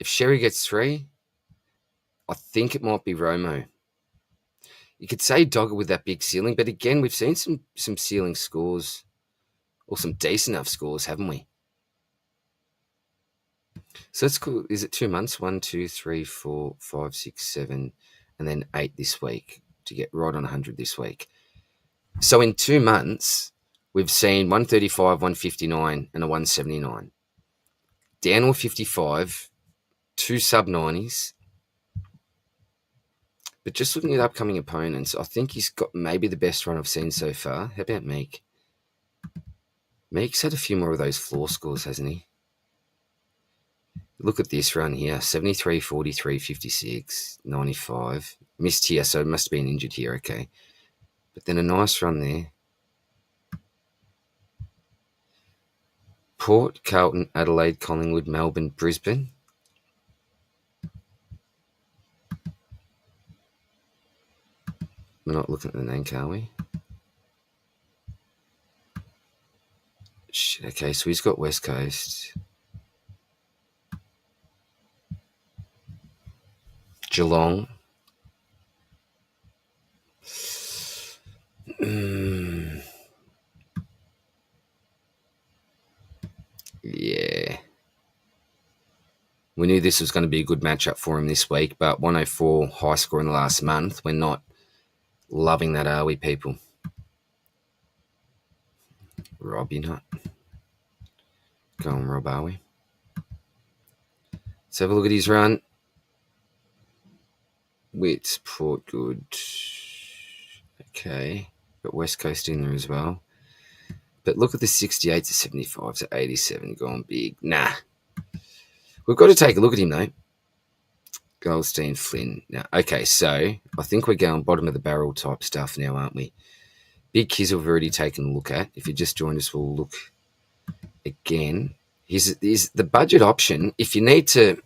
if Sherry gets 3, I think it might be Romo. You could say Dogger with that big ceiling, but again, we've seen some ceiling scores or some decent enough scores, haven't we? So that's cool. Is it 2 months? 1, 2, 3, 4, 5, 6, 7, and then 8 this week to get right on 100 this week. So in 2 months, we've seen 135, 159, and a 179. Down to 55, 2 sub-90s. But just looking at upcoming opponents, I think he's got maybe the best run I've seen so far. How about Meek? Meek's had a few more of those floor scores, hasn't he? Look at this run here. 73, 43, 56, 95. Missed here, so it must have been injured here. Okay. But then a nice run there. Port, Carlton, Adelaide, Collingwood, Melbourne, Brisbane. We're not looking at the name, are we? Shit, okay, so he's got West Coast. Geelong. Yeah. We knew this was going to be a good matchup for him this week, but 104 high score in the last month. We're not loving that, are we, people? Rob, you're not. Go on, Rob, are we? Let's have a look at his run. Wits, Port, good. Okay. Got West Coast in there as well. But look at the 68 to 75 to 87 going big. Nah. We've got to take a look at him, though. Goldstein, Flynn. Now, okay, so I think we're going bottom of the barrel type stuff now, aren't we? Big Kizzle we've already taken a look at. If you just joined us, we'll look again. Here's the budget option. If you need to...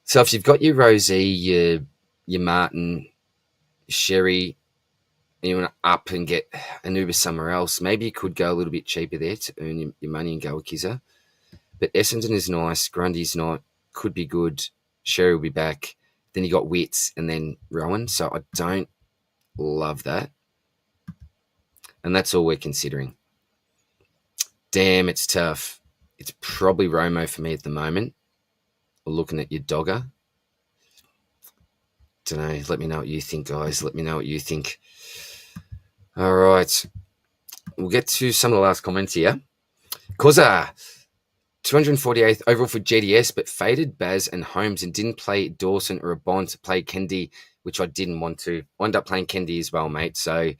So if you've got your Rosie, your Martin, Sherry, you want to up and get an Uber somewhere else, maybe you could go a little bit cheaper there to earn your money and go a Kizza. But Essendon is nice. Grundy's not. Could be good. Sherry will be back. Then you got Wits and then Rowan. So I don't love that. And that's all we're considering. Damn, it's tough. It's probably Romo for me at the moment. We're looking at your dogger. Don't know. Let me know what you think, guys. Let me know what you think. All right. We'll get to some of the last comments here. Koza, 248th overall for GDS, but faded Baz and Holmes and didn't play Dawson or a Bond to play Kendi, which I didn't want to. I ended up playing Kendi as well, mate. So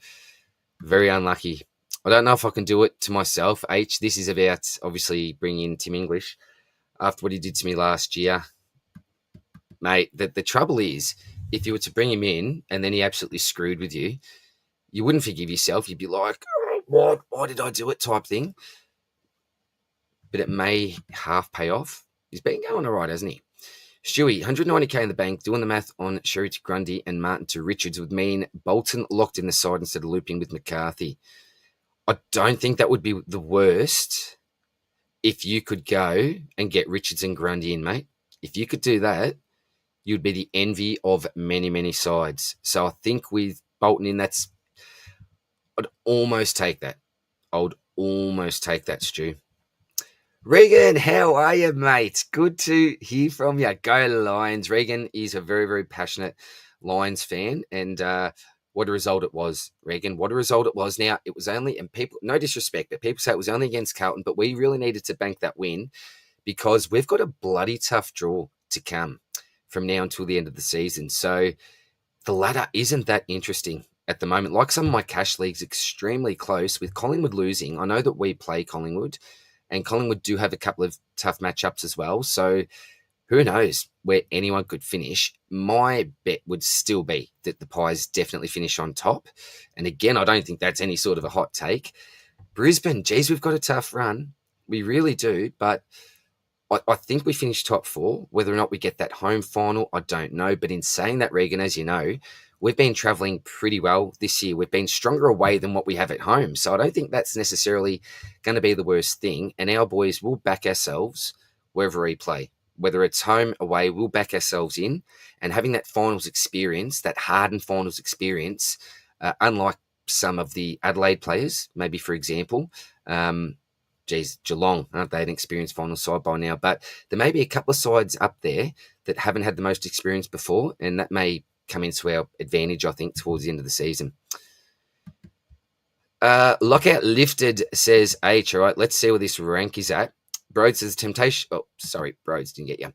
very unlucky. I don't know if I can do it to myself, H. This is about, obviously, bringing in Tim English after what he did to me last year. Mate, the trouble is, if you were to bring him in and then he absolutely screwed with you, you wouldn't forgive yourself. You'd be like, oh, why did I do it type thing? But it may half pay off. He's been going all right, hasn't he? Stewie, 190k in the bank, doing the math on Sherry to Grundy and Martin to Richards would mean Bolton locked in the side instead of looping with McCarthy. I don't think that would be the worst if you could go and get Richards and Grundy in, mate. If you could do that, you'd be the envy of many, many sides. So I think with Bolton in, I'd almost take that. Stu. Regan, how are you, mate? Good to hear from you. Go Lions. Regan is a very, very passionate Lions fan, and what a result it was, Regan. What a result it was. Now, it was only, and people, no disrespect, but people say it was only against Carlton, but we really needed to bank that win because we've got a bloody tough draw to come from now until the end of the season. So the ladder isn't that interesting at the moment. Like some of my cash leagues, extremely close with Collingwood losing. I know that we play Collingwood, and Collingwood do have a couple of tough matchups as well. So who knows where anyone could finish. My bet would still be that the Pies definitely finish on top. And again, I don't think that's any sort of a hot take. Brisbane, geez, we've got a tough run. We really do. But I think we finish top four. Whether or not we get that home final, I don't know. But in saying that, Regan, as you know, we've been travelling pretty well this year. We've been stronger away than what we have at home. So I don't think that's necessarily going to be the worst thing. And our boys will back ourselves wherever we play. Whether it's home, away, we'll back ourselves in. And having that finals experience, that hardened finals experience, unlike some of the Adelaide players, maybe for example, Geelong, aren't they an experienced final side by now? But there may be a couple of sides up there that haven't had the most experience before, and that may come into our advantage, I think, towards the end of the season. Lockout lifted, says H. All right, let's see where this rank is at. Broad says temptation. Oh, sorry, Broads didn't get you.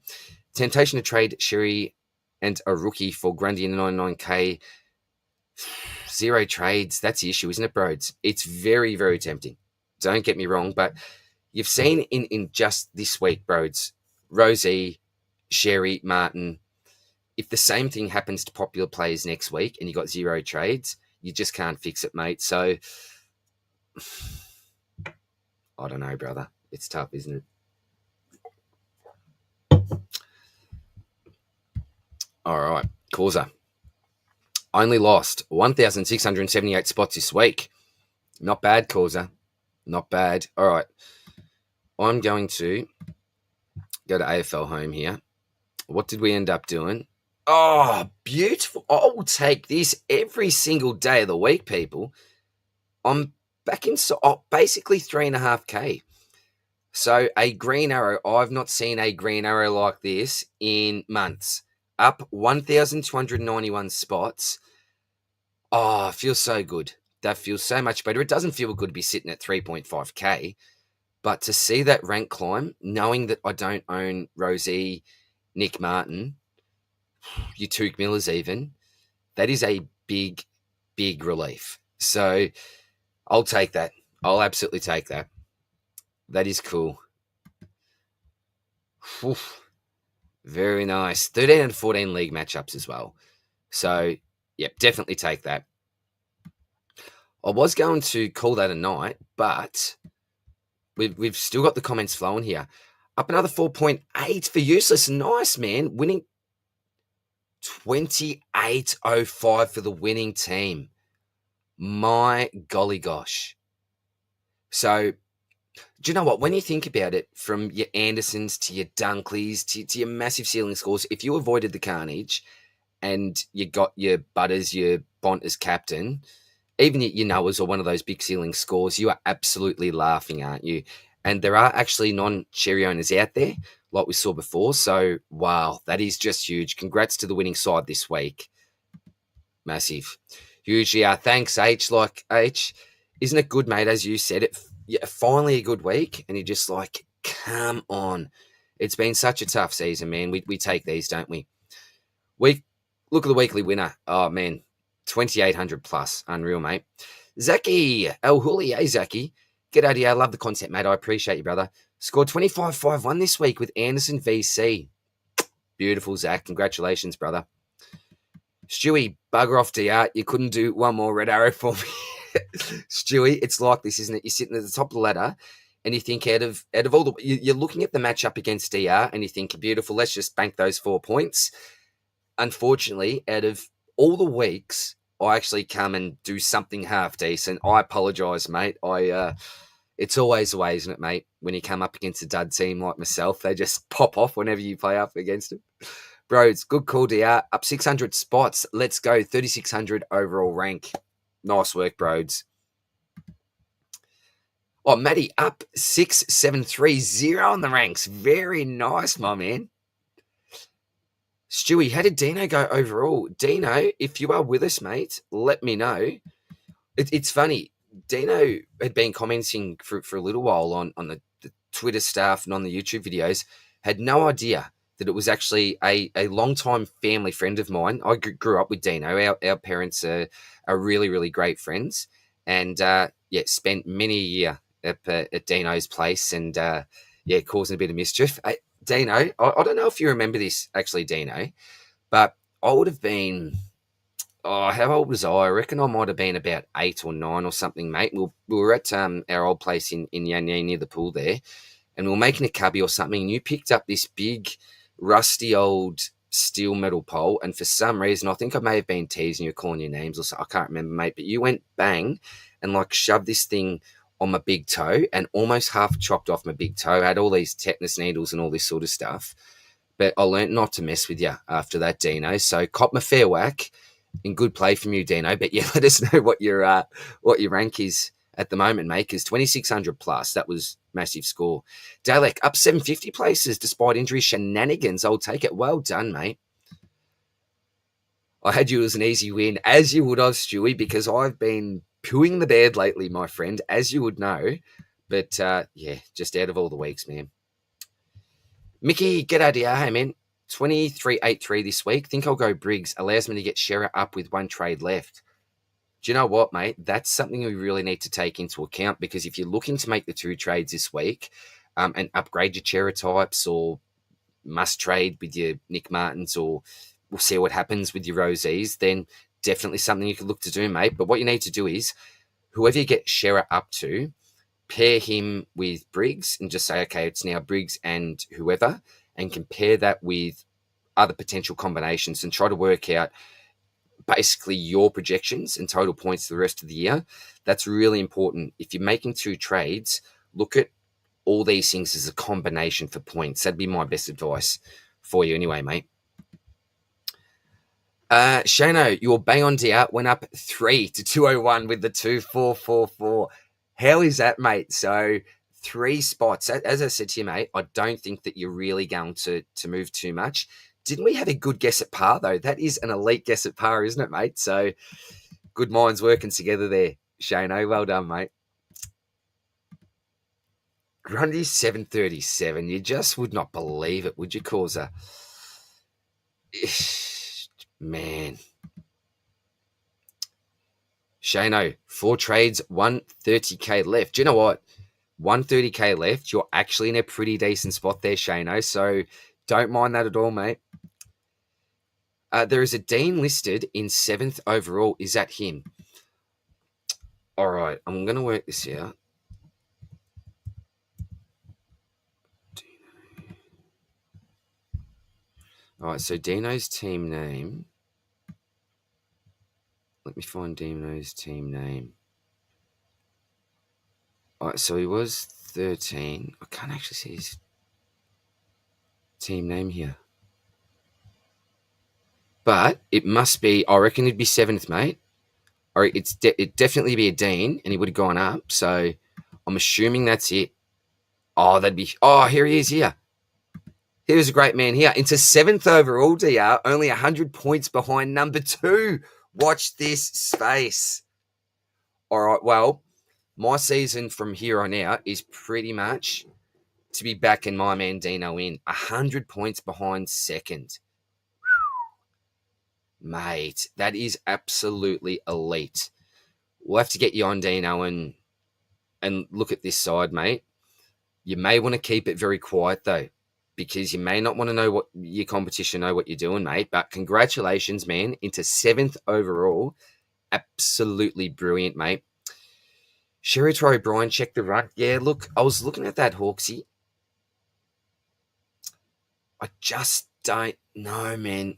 Temptation to trade Sherry and a rookie for Grundy in the 99k. 0 trades. That's the issue, isn't it, Broads? It's very, very tempting. Don't get me wrong, but you've seen in just this week, Broads, Rosie, Sherry, Martin. If the same thing happens to popular players next week and you got 0 trades, you just can't fix it, mate. So, I don't know, brother. It's tough, isn't it? All right, Causa. Only lost 1,678 spots this week. Not bad, Causa. Not bad. All right. I'm going to go to AFL home here. What did we end up doing? Oh, beautiful. I will take this every single day of the week, people. I'm back in basically 3.5K. So a green arrow. I've not seen a green arrow like this in months. Up 1,291 spots. Oh, feels so good. That feels so much better. It doesn't feel good to be sitting at 3.5K. But to see that rank climb, knowing that I don't own Rosie, Nick Martin, you Tuke Millers even, that is a big, big relief. So I'll take that. I'll absolutely take that. That is cool. Oof. Very nice. 13 and 14 league matchups as well. So, yep, definitely take that. I was going to call that a night, but we've still got the comments flowing here. Up another 4.8 for Useless. Nice, man. Winning 28.05 for the winning team. My golly gosh. So, do you know what? When you think about it, from your Andersons to your Dunkleys to your massive ceiling scores, if you avoided the carnage and you got your Butters, your Bont as captain, even your Noahs or one of those big ceiling scores, you are absolutely laughing, aren't you? And there are actually non-cherry owners out there, like we saw before. So, wow, that is just huge. Congrats to the winning side this week. Massive. Huge. Yeah, thanks, H. Like, H, isn't it good, mate? As you said, yeah, finally a good week. And you're just like, come on. It's been such a tough season, man. We take these, don't we? Look at the weekly winner. Oh, man. 2,800 plus. Unreal, mate. Zaki El Huli. Hey, Zaki. G'day to you. I love the content, mate. I appreciate you, brother. Scored 25-5-1 this week with Anderson VC. Beautiful, Zach. Congratulations, brother. Stewie, bugger off, DR. You couldn't do one more red arrow for me. Stewie, it's like this, isn't it? You're sitting at the top of the ladder and you think out of all the... You're looking at the matchup against DR and you think, beautiful, let's just bank those 4 points. Unfortunately, out of all the weeks, I actually come and do something half decent. I apologise, mate. It's always the way, isn't it, mate? When you come up against a dud team like myself, they just pop off whenever you play up against them. Bro, it's good call, DR. Up 600 spots. Let's go. 3,600 overall rank. Nice work, Broads. Oh, Matty, up 6,730 on the ranks. Very nice, my man. Stewie, how did Dino go overall? Dino, if you are with us, mate, let me know. It's funny. Dino had been commenting for a little while on the Twitter stuff and on the YouTube videos. Had no idea that it was actually a long-time family friend of mine. I grew up with Dino. Our parents are really, really great friends. And, spent many a year at Dino's place and, causing a bit of mischief. Dino, I don't know if you remember this, actually, Dino, but I would have been... Oh, how old was I? I reckon I might have been about 8 or 9 or something, mate. We were at our old place in Yanyan near the pool there, and we were making a cubby or something, and you picked up this big, rusty old steel metal pole, and for some reason, I think I may have been teasing you, calling your names or something. I can't remember, mate, but you went bang and like shoved this thing on my big toe and almost half chopped off my big toe. I had all these tetanus needles and all this sort of stuff, but I learnt not to mess with you after that, Dino. So cop my fair whack. In good play from you, Dino. But yeah, let us know what your rank is at the moment, mate, because 2,600 plus, that was massive score. Dalek, up 750 places despite injury shenanigans. I'll take it. Well done, mate. I had you as an easy win, as you would have, Stewie, because I've been pooing the bed lately, my friend, as you would know. But just out of all the weeks, man. Mickey, get out of here. Hey, man. 23.83 this week. Think I'll go Briggs. Allows me to get Shearer up with 1 trade left. Do you know what, mate? That's something we really need to take into account, because if you're looking to make the 2 trades this week and upgrade your Shearer types, or must trade with your Nick Martins, or we'll see what happens with your Rosies, then definitely something you could look to do, mate. But what you need to do is, whoever you get Shearer up to, pair him with Briggs and just say, okay, it's now Briggs and whoever, and compare that with other potential combinations and try to work out basically your projections and total points for the rest of the year. That's really important. If you're making 2 trades, look at all these things as a combination for points. That'd be my best advice for you anyway, mate. Shano, your bang on DR went up 3 to 201 with the 2-4-4-4. How is that, mate? So 3 spots. As I said to you, mate, I don't think that you're really going to move too much. Didn't we have a good guess at par, though? That is an elite guess at par, isn't it, mate? So good minds working together there, Shano. Well done, mate. Grundy 737. You just would not believe it, would you, Causa? Man. Shano, 4 trades, 130k left. Do you know what? 130k left. You're actually in a pretty decent spot there, Shano. So don't mind that at all, mate. There is a Dean listed in 7th overall. Is that him? All right, I'm going to work this out. All right, so Dino's team name. Let me find Dino's team name. All right, so he was 13. I can't actually see his team name here. But it must be, I reckon it'd be 7th, mate. Or it'd definitely be a Dean, and he would have gone up. So I'm assuming that's it. Oh, here he is here. Here's a great man here. Into 7th overall, DR, only 100 points behind number 2. Watch this space. All right, well, my season from here on out is pretty much to be backing my man Dino in. 100 points behind 2nd. Mate, that is absolutely elite. We'll have to get you on, Dino, and look at this side, mate. You may want to keep it very quiet, though, because you may not want to know what your competition know what you're doing, mate. But congratulations, man, into 7th overall. Absolutely brilliant, mate. Sherry Troy O'Brien, check the run. Yeah, look, I was looking at that, Hawksy. I just don't know, man.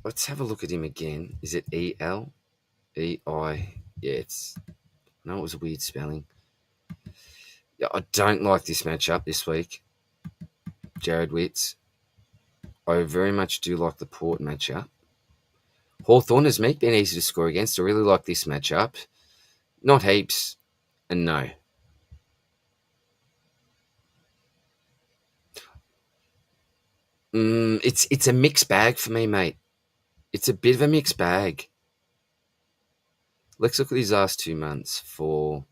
Let's have a look at him again. Is it E-L? E-I? Yeah, no, it was a weird spelling. Yeah, I don't like this matchup this week. Jared Witts. I very much do like the Port matchup. Hawthorn has been easy to score against. I really like this matchup. Not heaps, and no. It's a mixed bag for me, mate. It's a bit of a mixed bag. Let's look at these last 2 months for...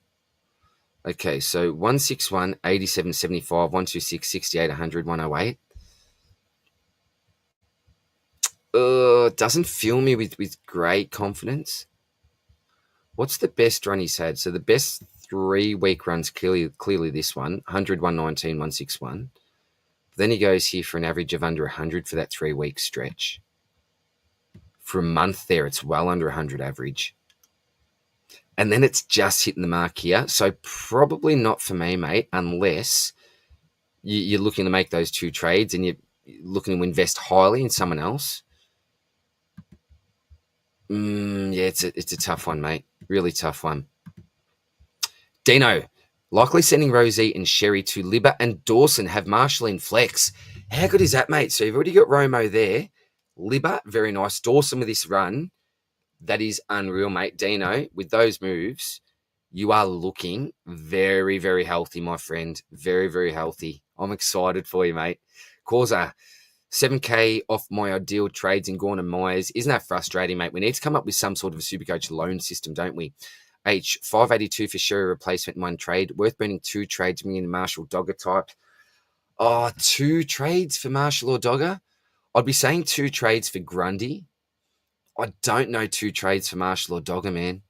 Okay, so 161, 87, 75, 126, 68, 100, 108. Doesn't fill me with great confidence. What's the best run he's had? So the best 3-week runs, clearly this one, 100, 119, 161. Then he goes here for an average of under 100 for that 3-week stretch. For a month there, it's well under 100 average. And then it's just hitting the mark here. So probably not for me, mate, unless you're looking to make those 2 trades and you're looking to invest highly in someone else. Yeah, it's a tough one, mate. Really tough one. Dino, likely sending Rosie and Sherry to Libba and Dawson, have Marshall in flex. How good is that, mate? So you've already got Romo there. Libba, very nice. Dawson with this run. That is unreal, mate. Dino, with those moves, you are looking very, very healthy, my friend. Very, very healthy. I'm excited for you, mate. Causa, 7K off my ideal trades in Gorn and Myers. Isn't that frustrating, mate? We need to come up with some sort of a Supercoach loan system, don't we? H, 582 for Sherry replacement in 1 trade. Worth burning 2 trades, bringing in Marshall Dogger type. 2 trades for Marshall or Dogger? I'd be saying 2 trades for Grundy. I don't know 2 trades for Marshall or Dogger, man.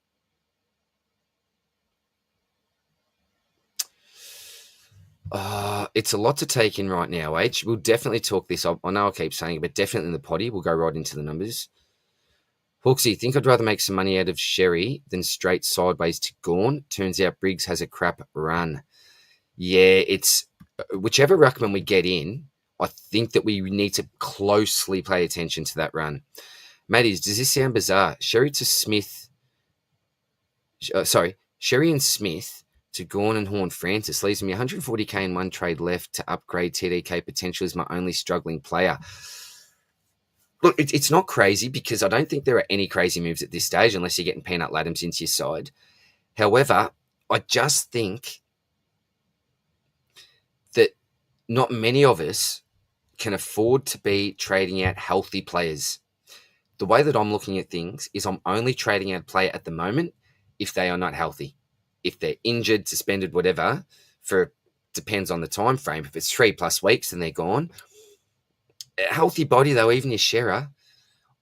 It's a lot to take in right now, H. We'll definitely talk this. I know I keep saying it, but definitely in the potty. We'll go right into the numbers. Hawksy, think I'd rather make some money out of Sherry than straight sideways to Gorn. Turns out Briggs has a crap run. Yeah, it's whichever Ruckman we get in, I think that we need to closely pay attention to that run. Matties, does this sound bizarre? Sherry and Smith to Gorn and Horn Francis leaves me 140k in 1 trade left to upgrade TDK potential as my only struggling player. Look, it's not crazy because I don't think there are any crazy moves at this stage unless you're getting Peanut Laddams into your side. However, I just think that not many of us can afford to be trading out healthy players. The way that I'm looking at things is I'm only trading out a player at the moment if they are not healthy. If they're injured, suspended, whatever, depends on the time frame. If it's 3+ weeks, then they're gone. A healthy body, though, even your Shearer,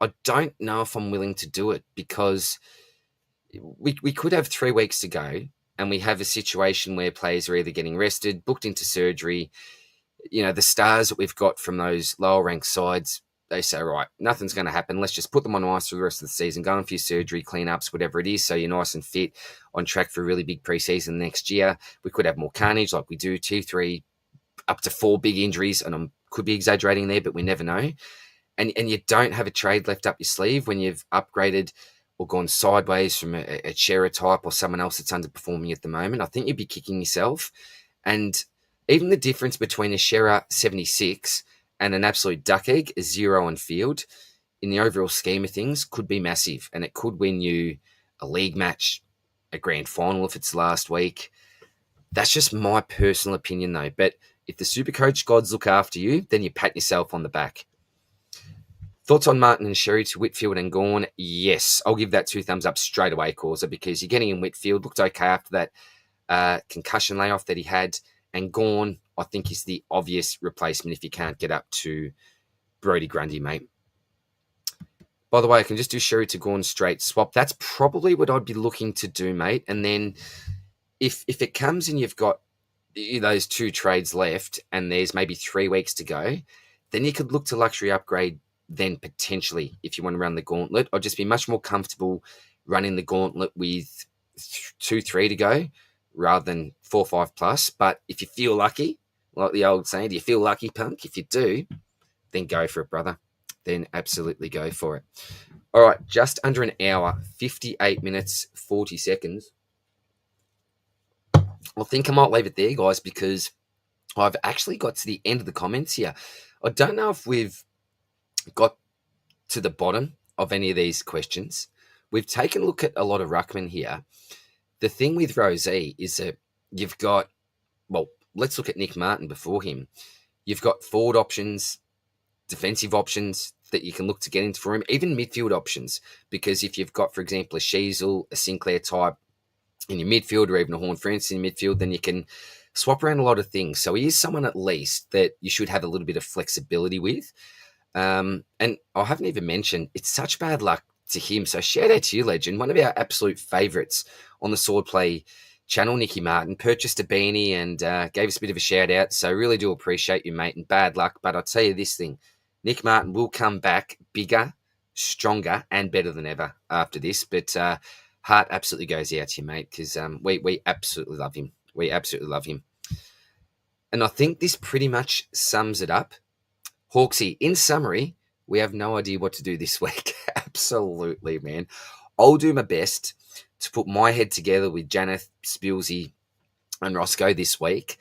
I don't know if I'm willing to do it because we could have 3 weeks to go and we have a situation where players are either getting rested, booked into surgery. You know, the stars that we've got from those lower ranked sides, they say, right, nothing's going to happen. Let's just put them on ice for the rest of the season, go on for your surgery, cleanups, whatever it is, so you're nice and fit, on track for a really big preseason next year. We could have more carnage like we do, 2-3 up to 4 big injuries, and I could be exaggerating there, but we never know. And you don't have a trade left up your sleeve when you've upgraded or gone sideways from a Shearer type or someone else that's underperforming at the moment, I think you'd be kicking yourself. And even the difference between a Shearer 76 and an absolute duck egg, a 0 on field, in the overall scheme of things, could be massive. And it could win you a league match, a grand final if it's last week. That's just my personal opinion, though. But if the Supercoach gods look after you, then you pat yourself on the back. Thoughts on Martin and Sherry to Whitfield and Gawn? Yes, I'll give that 2 thumbs up straight away, Causer, because you're getting in Whitfield. Looked okay after that concussion layoff that he had. And Gawn, I think, is the obvious replacement if you can't get up to Brodie Grundy, mate. By the way, I can just do Sherry to Gawn straight swap. That's probably what I'd be looking to do, mate. And then if it comes and you've got those 2 trades left and there's maybe 3 weeks to go, then you could look to luxury upgrade then potentially if you want to run the gauntlet. I'd just be much more comfortable running the gauntlet with 2-3 to go rather than 4-5 plus. But if you feel lucky, like the old saying, do you feel lucky, punk? If you do, then go for it, brother. Then absolutely go for it. All right, just under an hour, 58 minutes, 40 seconds. I think I might leave it there, guys, because I've actually got to the end of the comments here. I don't know if we've got to the bottom of any of these questions. We've taken a look at a lot of Ruckman here. The thing with Rosie is that you've got, well, let's look at Nick Martin before him. You've got forward options, defensive options that you can look to get into for him, even midfield options, because if you've got, for example, a Sheasel, a Sinclair type in your midfield, or even a Horn France in your midfield, then you can swap around a lot of things. So he is someone at least that you should have a little bit of flexibility with. And I haven't even mentioned, it's such bad luck to him. So shout out to you, legend. One of our absolute favourites on the Swordplay channel, Nicky Martin, purchased a beanie and gave us a bit of a shout out. So really do appreciate you, mate, and bad luck. But I'll tell you this thing, Nick Martin will come back bigger, stronger, and better than ever after this. But heart absolutely goes out to you, mate, because we absolutely love him. We absolutely love him. And I think this pretty much sums it up. Hawksy, in summary, we have no idea what to do this week. Absolutely, man. I'll do my best to put my head together with Janeth, Spilsy, and Roscoe this week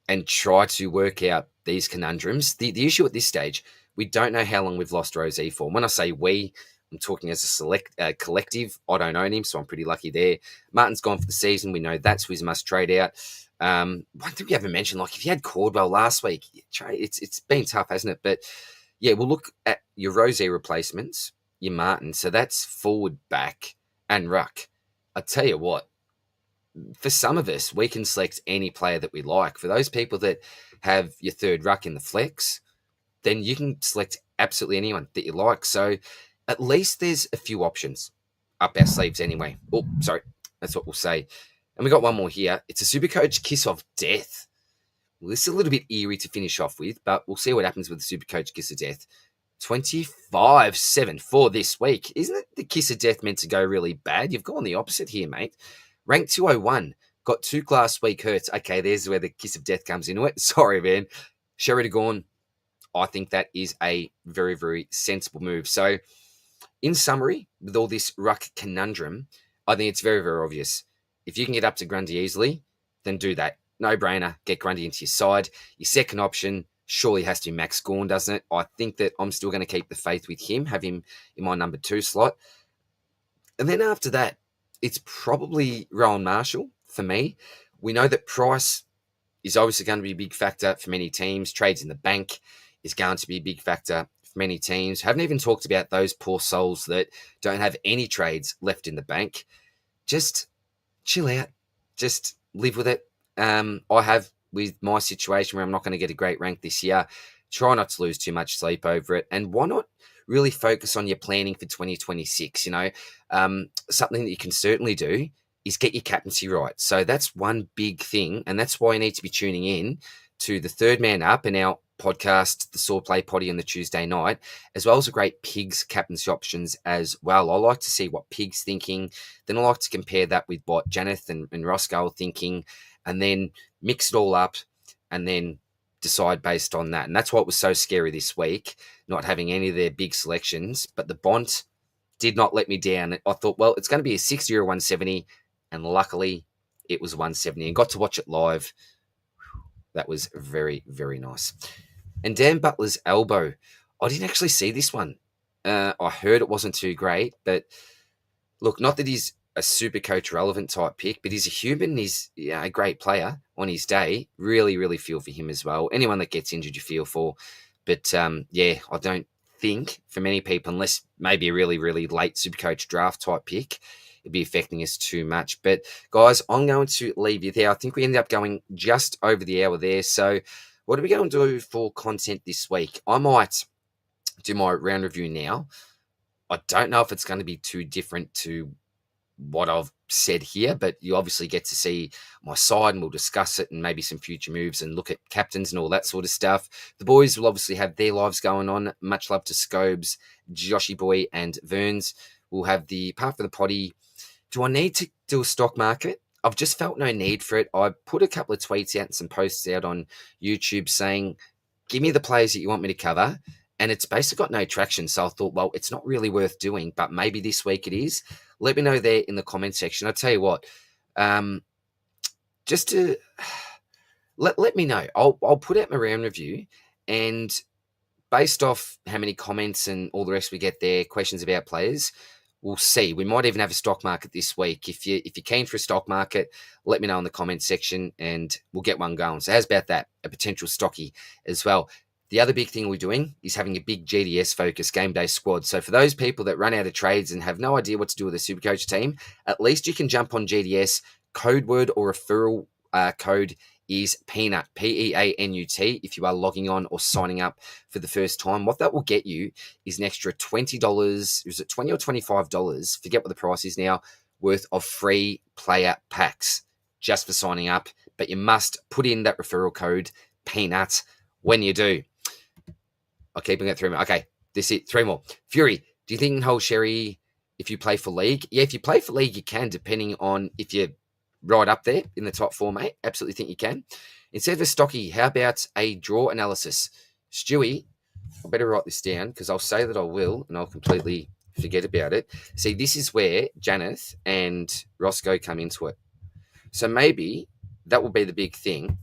and try to work out these conundrums. The issue at this stage, we don't know how long we've lost Rosie for. When I say we, I'm talking as a collective. I don't own him, so I'm pretty lucky there. Martin's gone for the season. We know that's who must trade out. One thing we haven't mentioned, like if you had Cordwell last week, it's been tough, hasn't it? But yeah, we'll look at your Rosie replacements, your Martin. So that's forward, back, and ruck. I tell you what, for some of us, we can select any player that we like. For those people that have your third ruck in the flex, then you can select absolutely anyone that you like. So at least there's a few options up our sleeves anyway. Oh, sorry, that's what we'll say. And we got one more here. It's a Supercoach Kiss of Death. Well, this is a little bit eerie to finish off with, but we'll see what happens with the Supercoach Kiss of Death. 25-7 for this week. Isn't it the Kiss of Death meant to go really bad? You've gone the opposite here, mate. Rank 201. Got 2 class week hurts. Okay, there's where the Kiss of Death comes into it. Sorry, man. Sherry to Gorn. I think that is a very, very sensible move. So, in summary, with all this ruck conundrum, I think it's very, very obvious. If you can get up to Grundy easily, then do that. No brainer. Get Grundy into your side. Your second option surely has to be Max Gawn, doesn't it? I think that I'm still going to keep the faith with him, have him in my number 2 slot. And then after that, it's probably Rowan Marshall for me. We know that price is obviously going to be a big factor for many teams. Trades in the bank is going to be a big factor for many teams. Haven't even talked about those poor souls that don't have any trades left in the bank. Just chill out. Just live with it. I have with my situation where I'm not going to get a great rank this year. Try not to lose too much sleep over it. And why not really focus on your planning for 2026? You know, something that you can certainly do is get your captaincy right. So that's one big thing. And that's why you need to be tuning in to the Third Man Up and our podcast, the Swordplay Potty on the Tuesday night, as well as a great Pigs captaincy options as well. I like to see what Pigs thinking. Then I like to compare that with what Janeth and Roscoe are thinking, and then mix it all up and then decide based on that. And that's what was so scary this week, not having any of their big selections. But the Bont did not let me down. I thought, well, it's going to be a 60 or a 170. And luckily, it was 170 and got to watch it live. That was very, very nice. And Dan Butler's elbow, I didn't actually see this one. I heard it wasn't too great, but look, not that he's a super coach relevant type pick, but he's a human. He's a great player on his day. Really, really feel for him as well. Anyone that gets injured, you feel for. But I don't think for many people, unless maybe a really, really late super coach draft type pick, it'd be affecting us too much. But guys, I'm going to leave you there. I think we ended up going just over the hour there. So what are we going to do for content this week? I might do my round review now. I don't know if it's going to be too different to what I've said here, but you obviously get to see my side and we'll discuss it and maybe some future moves and look at captains and all that sort of stuff. The boys will obviously have their lives going on. Much love to Scobes, Joshy Boy and Verns. We'll have the part for the potty. Do I need to do a stock market? I've just felt no need for it. I put a couple of tweets out and some posts out on YouTube saying, give me the players that you want me to cover. And it's basically got no traction. So I thought, well, it's not really worth doing, but maybe this week it is. Let me know there in the comment section. I'll tell you what, just to let me know. I'll put out my round review, and based off how many comments and all the rest we get there, questions about players, we'll see. We might even have a stock market this week. If you're keen for a stock market, let me know in the comment section and we'll get one going. So how's about that? A potential stocky as well. The other big thing we're doing is having a big GDS focus game day squad. So for those people that run out of trades and have no idea what to do with a Supercoach team, at least you can jump on GDS. Code word or referral code is PEANUT, PEANUT, if you are logging on or signing up for the first time. What that will get you is an extra $20, is it $20 or $25? Forget what the price is now, worth of free player packs just for signing up. But you must put in that referral code, PEANUT, when you do. I'll keep it at 3 more. Okay, this is it. 3 more. Fury, do you think you can hold Sherry if you play for League? Yeah, if you play for League, you can, depending on if you're right up there in the top 4, mate. Absolutely think you can. Instead of a stocky, how about a draw analysis? Stewie, I better write this down because I'll say that I will and I'll completely forget about it. See, this is where Janeth and Roscoe come into it. So maybe that will be the big thing.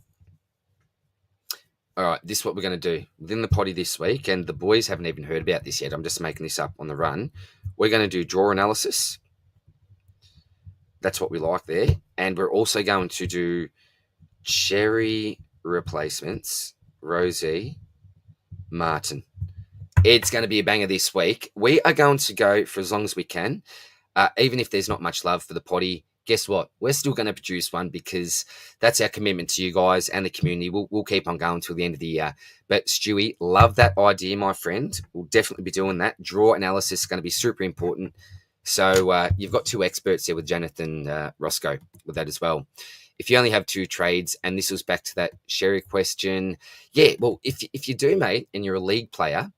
All right, this is what we're going to do within the potty this week, and the boys haven't even heard about this yet. I'm just making this up on the run. We're going to do draw analysis. That's what we like there. And we're also going to do Cherry replacements, Rosie, Martin. It's going to be a banger this week. We are going to go for as long as we can, even if there's not much love for the potty. Guess what? We're still going to produce one because that's our commitment to you guys and the community. We'll keep on going till the end of the year. But Stewie, love that idea, my friend. We'll definitely be doing that. Draw analysis is going to be super important. So you've got 2 experts there with Jonathan Roscoe with that as well. If you only have 2 trades, and this was back to that Sherry question, yeah, well, if you do, mate, and you're a league player,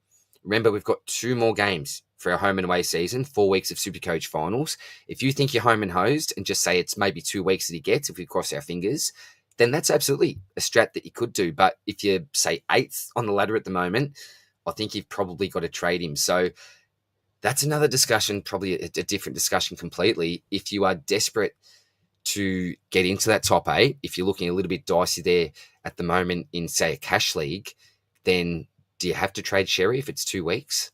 remember we've got 2 more games for our home and away season, 4 weeks of Supercoach finals. If you think you're home and hosed and just say it's maybe 2 weeks that he gets, if we cross our fingers, then that's absolutely a strat that you could do. But if you're, say, 8th on the ladder at the moment, I think you've probably got to trade him. So that's another discussion, probably a different discussion completely. If you are desperate to get into that top 8, if you're looking a little bit dicey there at the moment in, say, a cash league, then do you have to trade Sherry if it's 2 weeks?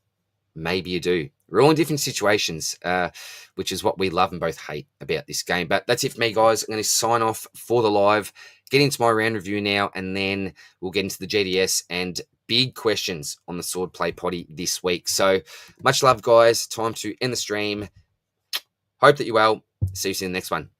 Maybe you do. We're all in different situations, which is what we love and both hate about this game. But that's it for me, guys. I'm going to sign off for the live, get into my round review now, and then we'll get into the GDS and big questions on the sword play potty this week. So much love, guys. Time to end the stream. Hope that you're well. See you soon in the next one.